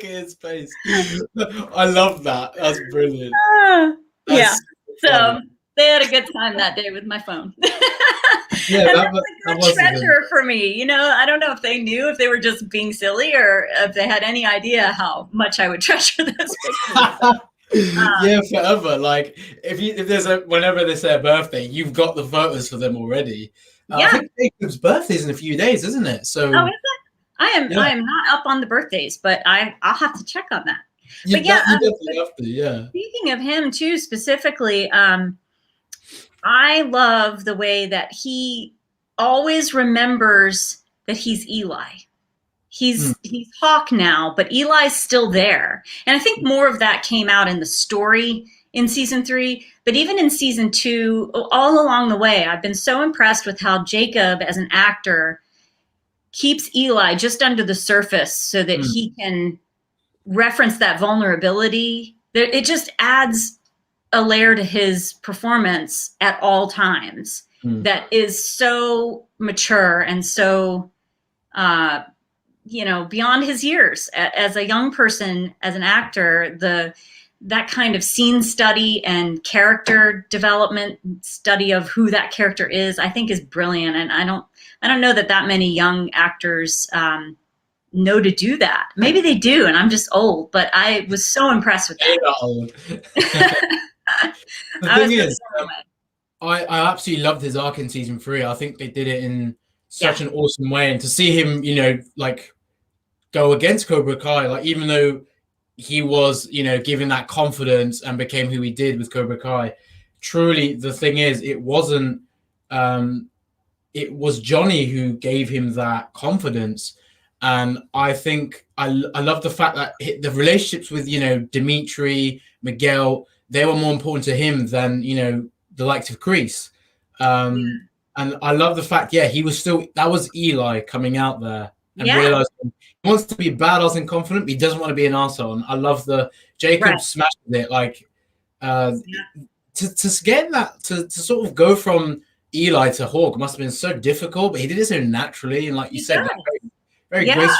at his face. I love that. That's brilliant. So they had a good time that day with my phone. Yeah, that was a treasure for me. I don't know if they knew, if they were just being silly, or if they had any idea how much I would treasure those pictures. Yeah, forever. If there's whenever they say a birthday, you've got the photos for them already. I think Jacob's birthday's in a few days, isn't it? So, is it? I am not up on the birthdays, but I'll have to check on that. You definitely have to. Yeah. Speaking of him too, specifically, I love the way that he always remembers that he's Eli. He's Hawk now, but Eli's still there. And I think more of that came out in the story in season 3, but even in season 2, all along the way, I've been so impressed with how Jacob, as an actor, keeps Eli just under the surface so that he can reference that vulnerability. It just adds a layer to his performance at all times that is so mature and so, beyond his years. As a young person, as an actor, that kind of scene study and character development study of who that character is, I think is brilliant. And I don't know that many young actors know to do that. Maybe they do, and I'm just old, but I was so impressed with that. You're old. The thing is, I absolutely loved his arc in season 3. I think they did it in such an awesome way. And to see him, go against Cobra Kai, like, even though he was, given that confidence and became who he did with Cobra Kai, truly, the thing is, it wasn't, it was Johnny who gave him that confidence. And I think I love the fact that the relationships with, Dimitri, Miguel, they were more important to him than, the likes of Kreese. And I love the fact, he was still, that was Eli coming out there and realizing he wants to be badass and confident, but he doesn't want to be an arsehole. And I love the Jacob smashed it, like, to get that, to sort of go from Eli to Hawk must have been so difficult, but he did it so naturally. And like you said, very graceful.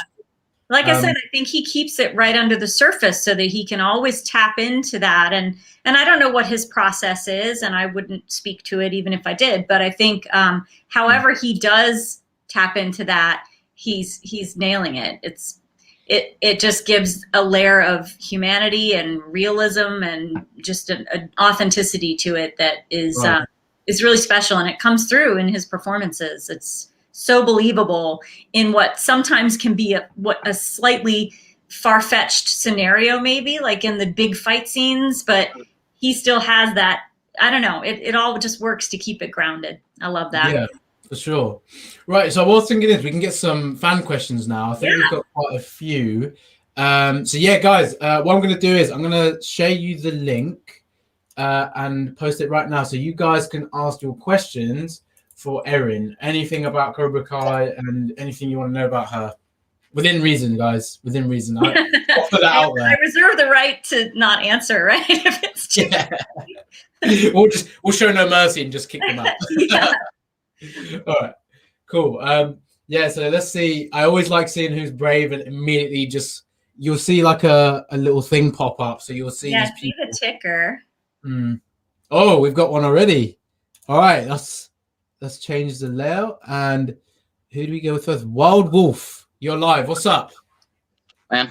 Like I said, I think he keeps it right under the surface so that he can always tap into that. And I don't know what his process is, and I wouldn't speak to it even if I did. But I think however he does tap into that, he's nailing it. It just gives a layer of humanity and realism and just an authenticity to it that is really special, and it comes through in his performances. It's so believable in what sometimes can be a slightly far-fetched scenario, maybe like in the big fight scenes, but he still has that. I don't know. It all just works to keep it grounded. I love that. Yeah, for sure. Right. So what I was thinking is we can get some fan questions now. I think we've got quite a few. So yeah, guys, what I'm going to do is I'm going to share you the link and post it right now. So you guys can ask your questions for Erin, anything about Cobra Kai and anything you want to know about her. Within reason, guys. Within reason. I put that out there. I reserve the right to not answer, right? If it's too we'll show no mercy and just kick them out. All right. Cool. So let's see. I always like seeing who's brave, and immediately you'll see like a little thing pop up. So you'll see these people. See the ticker. Oh, we've got one already. All right, let's change the layout. And who do we go with first? Wild Wolf, you're live. What's up, man?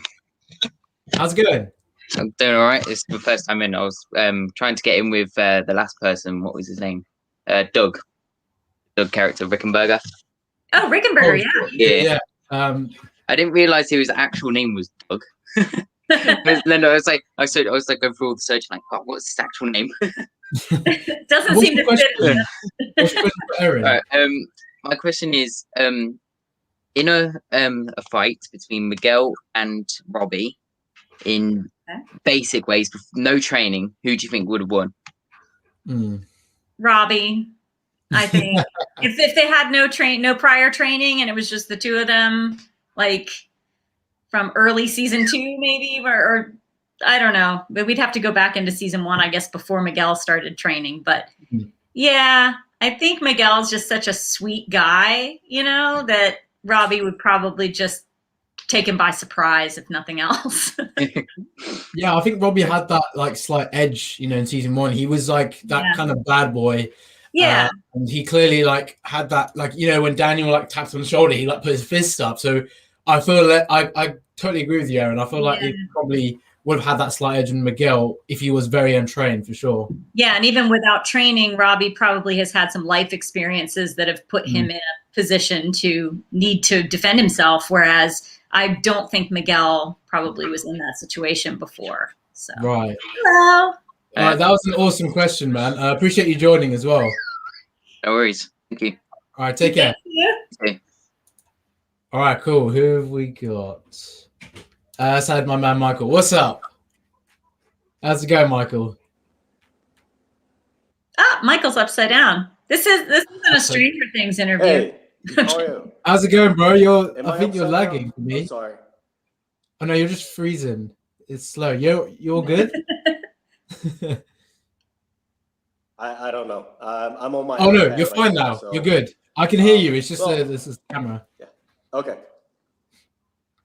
How's it going? I'm doing all right. It's the first time in. I was trying to get in with the last person. What was his name? Doug character, Rickenberger. Oh, Rickenberger, yeah. I didn't realize his actual name was Doug. Then I was like going through all the search, like, oh, what's his actual name? Doesn't seem to fit. What's your question for Erin? All right, my question is, in a fight between Miguel and Robbie, in basic ways, with no training, who do you think would have won? Robbie, I think. if they had no prior training, and it was just the two of them, like from early season 2, maybe, or I don't know, but we'd have to go back into season 1, I guess, before Miguel started training. But yeah, I think Miguel's just such a sweet guy, that Robbie would probably just take him by surprise, if nothing else. Yeah, I think Robbie had that like slight edge, in season 1. He was like that kind of bad boy. Yeah. And he clearly like had that, like, when Daniel like tapped on the shoulder, he like put his fist up. So I feel that I totally agree with you, Erin. I feel like he probably would have had that slight edge in Miguel if he was very untrained, for sure. Yeah, and even without training, Robbie probably has had some life experiences that have put him in a position to need to defend himself, whereas I don't think Miguel probably was in that situation before. So. Right. Hello. That was an awesome question, man. I appreciate you joining as well. No worries. Thank you. All right, take care. Okay. All right, cool. Who have we got? Aside my man Michael. What's up? How's it going, Michael? Ah, Michael's upside down. This isn't a Stranger Things interview. Hey, how are you? How's it going, bro? I think you're upside lagging down? for me. I'm sorry. Oh no, you're just freezing. It's slow. You're good. I don't know. I'm on my. Oh no, iPad you're right fine now. so- You're good. I can hear you. It's just well, this is the camera. Okay.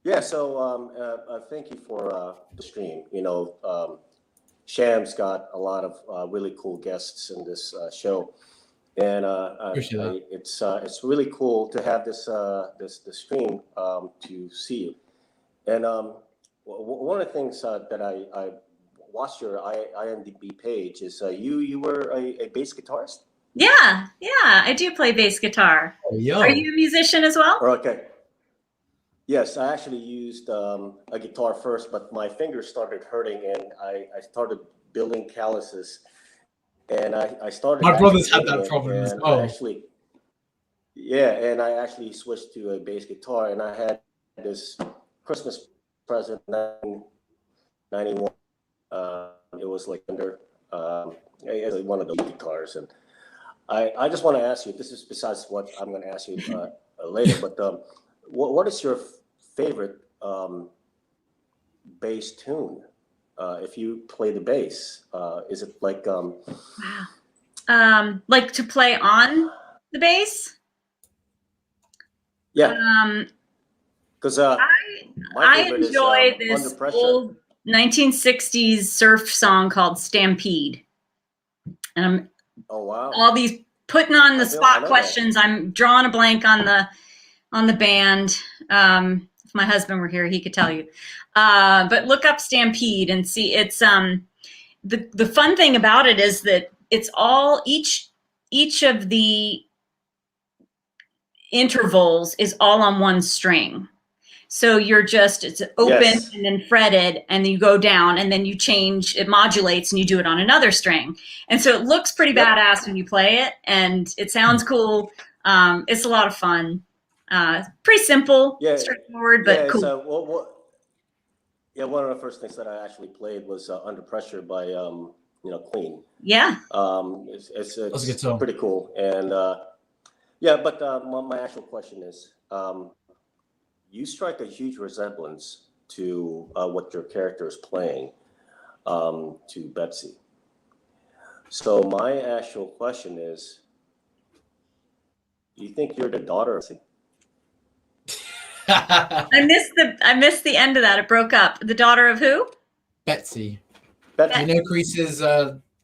Yeah. So thank you for the stream. You know, Sham's got a lot of really cool guests in this show, and Appreciate that. it's really cool to have this stream to see you. And one of the things that I watched your IMDb page is you were a bass guitarist. Yeah, I do play bass guitar. Oh, yo. Are you a musician as well? Okay. Yes, I actually used a guitar first, but my fingers started hurting, and I started building calluses. And I started. My brothers had actually that problem as and well. and I actually switched to a bass guitar, and I had this Christmas present in 1991. It was like under one of the guitars, and I just want to ask you. This is besides what I'm going to ask you later, but what is your favorite bass tune? If you play the bass, is it like like to play on the bass? Yeah. Because I enjoy this Under Pressure. old 1960s surf song called Stampede. And I'm all these putting on the spot questions. I'm drawing a blank on the band. If my husband were here, he could tell you. But look up Stampede and see. It's the fun thing about it is that it's all each of the intervals is all on one string. So it's open and then fretted, and then you go down, and then you change, it modulates, and you do it on another string. And so it looks pretty badass when you play it, and it sounds cool. It's a lot of fun. Pretty simple, straightforward, but cool. So, one of the first things that I actually played was Under Pressure by Queen. Yeah. It's a good song. Pretty cool. And but my actual question is, you strike a huge resemblance to what your character is playing to Betsy. So my actual question is, do you think you're the daughter of Betsy? I missed the end of that. It broke up. The daughter of who? Betsy. You know, Crease's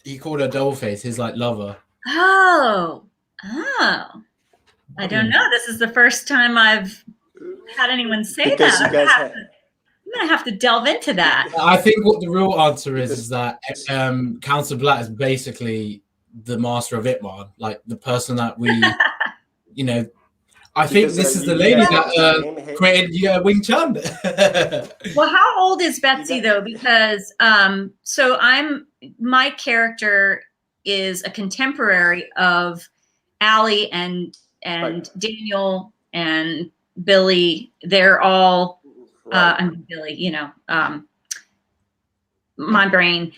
he called her Dollface, his like lover. Oh. I don't know. This is the first time I've had anyone say that. I'm gonna have to delve into that. I think what the real answer is that Councillor Blatt is basically the master of Ip Man, like the person that we, I think this is the lady that created Wing Chun. Well, how old is Betsy though? Because my character is a contemporary of Allie and Daniel and Billy. They're all Billy, my brain.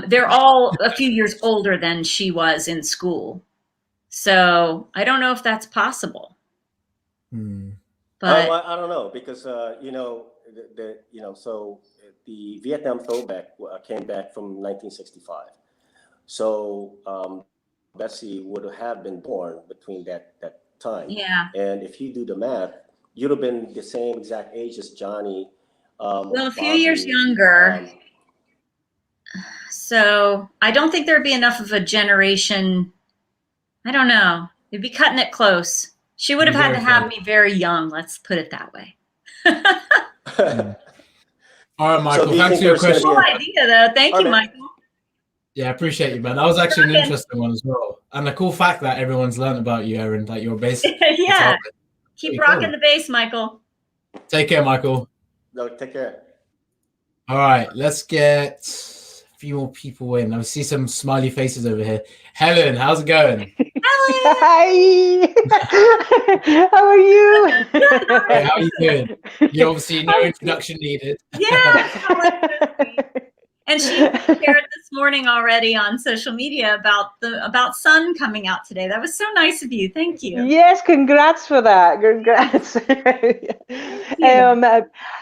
They're all a few years older than she was in school. So I don't know if that's possible. But I don't know, because so the Vietnam throwback came back from 1965. So Betsy would have been born between that time. Yeah. And if you do the math, you'd have been the same exact age as Johnny. Well, a few years younger. So I don't think there'd be enough of a generation. I don't know. It'd be cutting it close. She would have had to have me very young. Let's put it that way. All right, Michael. Thanks for your question. Cool idea, though. Thank you, Michael. Yeah, I appreciate you, man. That was actually an interesting one as well. And the cool fact that everyone's learned about you, Erin, that you're basically Keep rocking the bass, Michael. Take care, Michael. No, take care. All right, let's get a few more people in. I see some smiley faces over here. Helen, how's it going? Hi. How are you? Hey, how are you doing? You obviously no introduction needed. Yeah. And she shared this morning already on social media about Sun coming out today. That was so nice of you. Thank you. Yes, congrats for that. Congrats.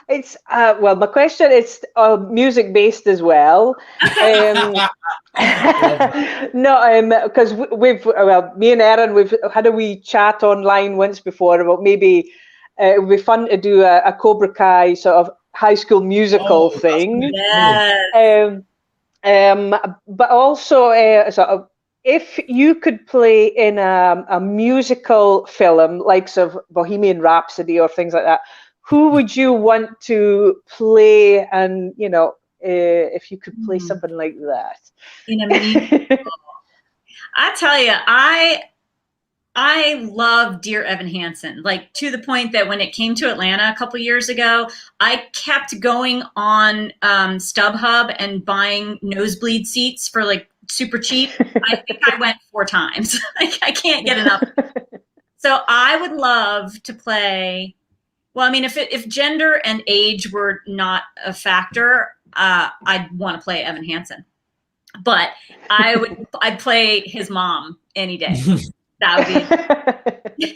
It's well, my question is music based as well. No, because me and Erin, we've had a wee chat online once before about maybe it would be fun to do a Cobra Kai sort of high school musical thing. Yes. But also sort of if you could play in a musical film like sort of Bohemian Rhapsody or things like that, who would you want to play? And if you could play something like that in a musical. I tell you, I love Dear Evan Hansen, like to the point that when it came to Atlanta a couple years ago, I kept going on StubHub and buying nosebleed seats for like super cheap. I think I went 4 times. I can't get enough. So I would love to play. Well, I mean, if gender and age were not a factor, I'd want to play Evan Hansen. But I'd play his mom any day. That would be.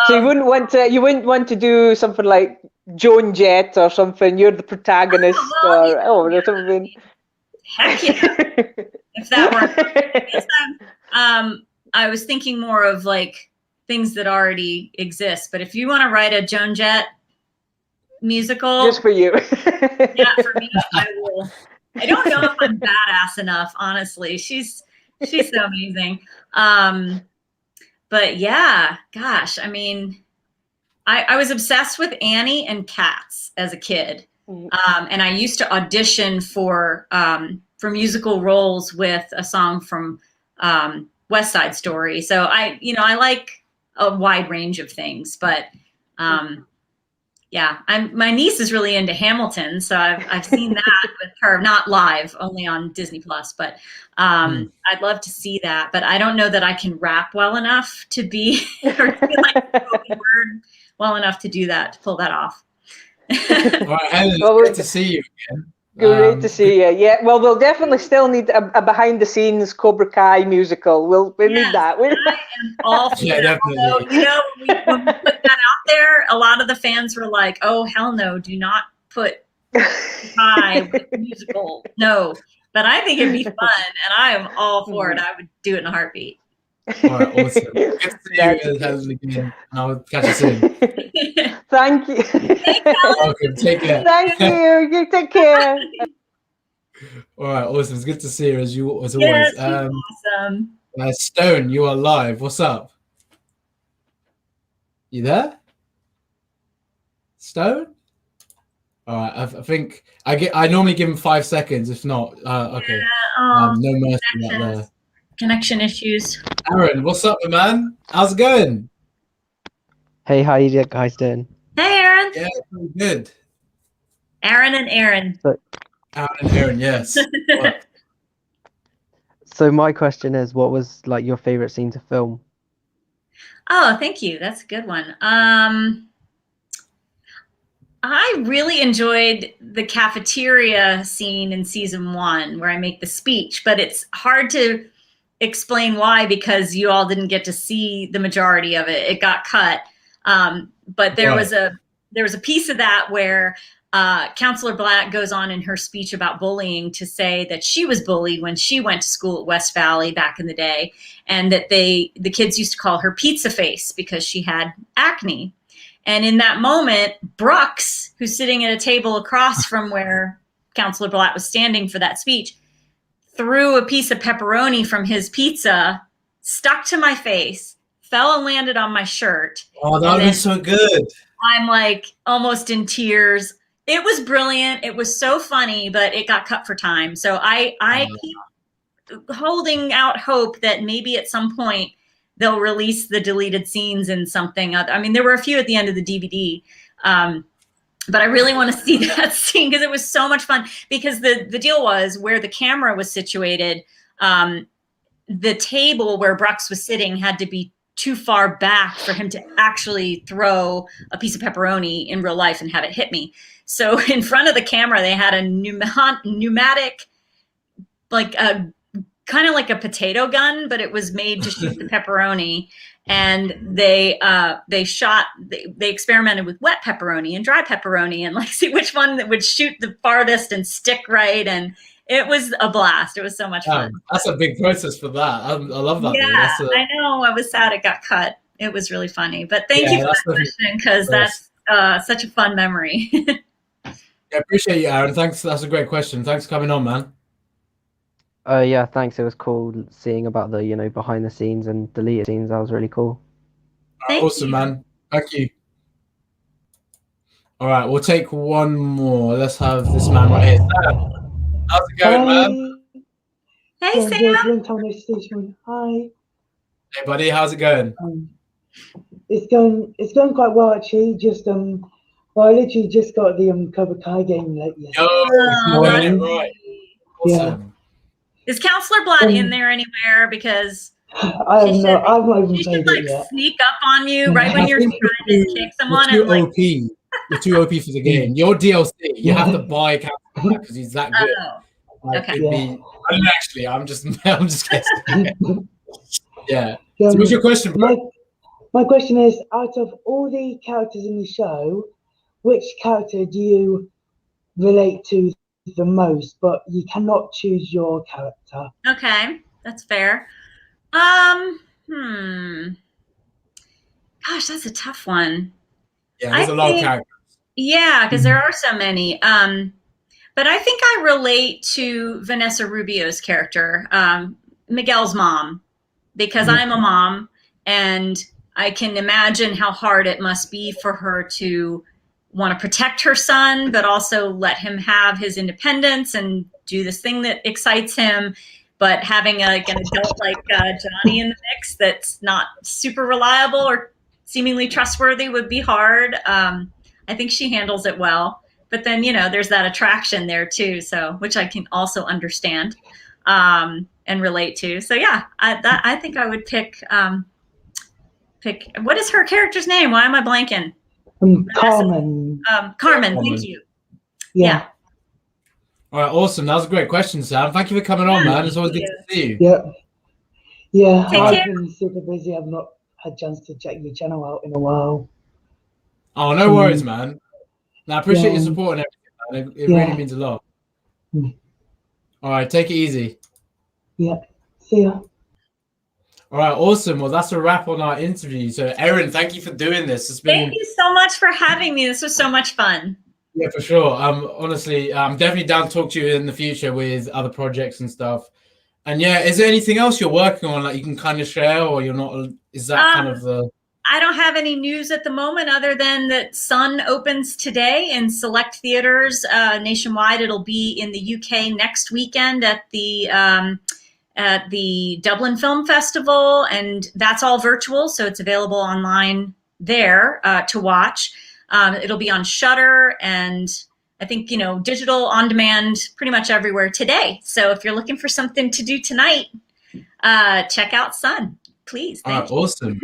So you wouldn't want to do something like Joan Jett or something. You're the protagonist, or something. Heck yeah! If that were, I was thinking more of like things that already exist. But if you want to write a Joan Jett musical, just for you, yeah, for me, I will. I don't know if I'm badass enough, honestly. She's so amazing. But yeah, gosh, I mean, I was obsessed with Annie and Cats as a kid. And I used to audition for musical roles with a song from West Side Story. So I like a wide range of things, but yeah, my niece is really into Hamilton, so I've seen that with her, not live, only on Disney Plus. But I'd love to see that. But I don't know that I can rap well enough to be or to be like spoken word well enough to do that, to pull that off. All right, Helen, it's great to see you again. Great to see you. Yeah, well, we'll definitely still need a behind-the-scenes Cobra Kai musical. We'll need that. I am all for that. Although, when we put that out there, a lot of the fans were like, "Oh, hell no! Do not put Kai with musical." No, but I think it'd be fun, and I am all for it. I would do it in a heartbeat. All right, awesome. Good to see you, Helen, again. I'll catch you soon. Thank you. Welcome. Take care. Thank you. You take care. All right, awesome. It's good to see you as always. Yes, awesome. Stone, you are live. What's up? You there? Stone? All right. I think I normally give him 5 seconds. If not, okay. No mercy out there. Connection issues. Erin, what's up, man? How's it going? Hey, how you guys doing? Hey, Erin. Yeah, pretty good. Aaron and Erin. Aaron and Erin, yes. So my question is, what was like your favorite scene to film? Oh, thank you. That's a good one. I really enjoyed the cafeteria scene in season 1 where I make the speech, but it's hard to explain why because you all didn't get to see the majority of it. It got cut. But there was a piece of that where Councillor Blatt goes on in her speech about bullying to say that she was bullied when she went to school at West Valley back in the day, and that the kids used to call her Pizza Face because she had acne. And in that moment, Brooks, who's sitting at a table across from where Councillor Blatt was standing for that speech, threw a piece of pepperoni from his pizza, stuck to my face, fell and landed on my shirt. Oh, that would be so good. I'm like almost in tears. It was brilliant. It was so funny, but it got cut for time. So I keep holding out hope that maybe at some point they'll release the deleted scenes in something other. I mean, there were a few at the end of the DVD, but I really want to see that scene because it was so much fun. Because the deal was where the camera was situated, the table where Brux was sitting had to be too far back for him to actually throw a piece of pepperoni in real life and have it hit me. So in front of the camera, they had a pneumatic, like a kind of like a potato gun, but it was made to shoot the pepperoni. And they experimented with wet pepperoni and dry pepperoni and like see which one that would shoot the farthest and stick right. And it was a blast. It was so much fun. That's a big process for that. I love that. Yeah, I know. I was sad it got cut. It was really funny. But thank you for that question, because that's such a fun memory. I appreciate you, Erin. Thanks. That's a great question. Thanks for coming on, man. Yeah, thanks. It was cool seeing about the, you know, behind the scenes and deleted scenes. That was really cool. Awesome, man. Thank you. All right, we'll take one more. Let's have this man right here. Sam, how's it going, man? Hey, Sam. Hi. Hey, buddy. How's it going? It's going quite well, actually. Just well, I literally just got the Cobra Kai game yesterday. Right. Awesome. Yeah. Is Councillor Blatt in there anywhere? Because I've not even she played should it yet. sneak up on you right when you're trying to kick someone. You're too and OP. You're too OP for the game. You're DLC. You have to buy Councillor Blatt because he's that good. Okay. I don't actually. I'm just guessing. Yeah. So what's your question, bro? My question is, out of all the characters in the show, which character do you relate to the most, but you cannot choose your character? Okay, that's fair. Gosh, that's a tough one. Yeah, there's a lot of characters. Yeah, because there are so many. But I think I relate to Vanessa Rubio's character, Miguel's mom, because I'm a mom, and I can imagine how hard it must be for her to want to protect her son, but also let him have his independence and do this thing that excites him. But having like an adult like Johnny in the mix that's not super reliable or seemingly trustworthy would be hard. I think she handles it well. But then, you know, there's that attraction there too, so which I can also understand and relate to. So yeah, I think I would pick what is her character's name? Why am I blanking? Carmen. Carmen, thank you. Yeah. All right, awesome. That was a great question, Sam. Thank you for coming on, man. It's always good to see you. Yeah. Take I've care. been super busy. I've not had a chance to check your channel out in a while. Oh, no worries, man. I appreciate your support and everything, man. It really means a lot. All right, take it easy. Yeah. See ya. All right, awesome. Well, that's a wrap on our interview. So, Erin, thank you for doing this. Thank you so much for having me. This was so much fun. Yeah, for sure. Honestly, I'm definitely down to talk to you in the future with other projects and stuff. And yeah, is there anything else you're working on that you can kind of share, or you're not? Is that kind of the? I don't have any news at the moment other than that Sun opens today in select theaters nationwide. It'll be in the UK next weekend at the Dublin Film Festival, and that's all virtual, so it's available online there to watch. It'll be on Shudder and I think, you know, digital on demand pretty much everywhere today. So if you're looking for something to do tonight, check out Sun, please. Thank you. Awesome.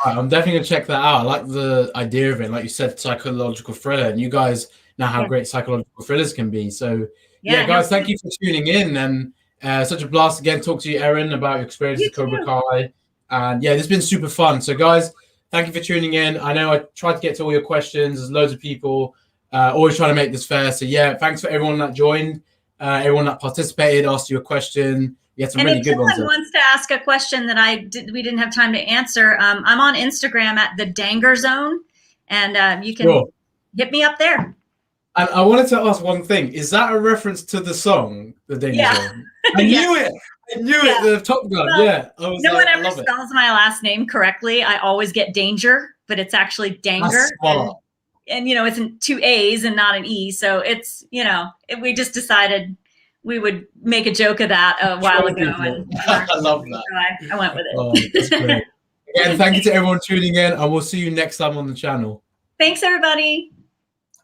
All right, I'm definitely going to check that out. I like the idea of it. Like you said, psychological thriller, and you guys know how great psychological thrillers can be. So yeah, guys, thank you for tuning in, and such a blast again talk to you, Erin, about your experience with Cobra Kai. And yeah, this has been super fun. So guys, thank you for tuning in. I know I tried to get to all your questions. There's loads of people always trying to make this fair. So yeah, thanks for everyone that joined, everyone that participated, asked you a question. You had some really good ones. If someone wants to ask a question that we didn't have time to answer, I'm on Instagram at the Dangar Zone, and you can hit me up there. And I wanted to ask one thing. Is that a reference to the song, The Dangar Zone? I knew it. I knew it. The Top Gun. Well, no one ever spells my last name correctly. I always get danger, but it's actually Dangar. And you know, it's 2 A's and not an E. So it's, you know, we just decided we would make a joke of that a while ago. And I love that. So I went with it. Oh, that's great. Again, thank you to everyone tuning in, and we'll see you next time on the channel. Thanks, everybody.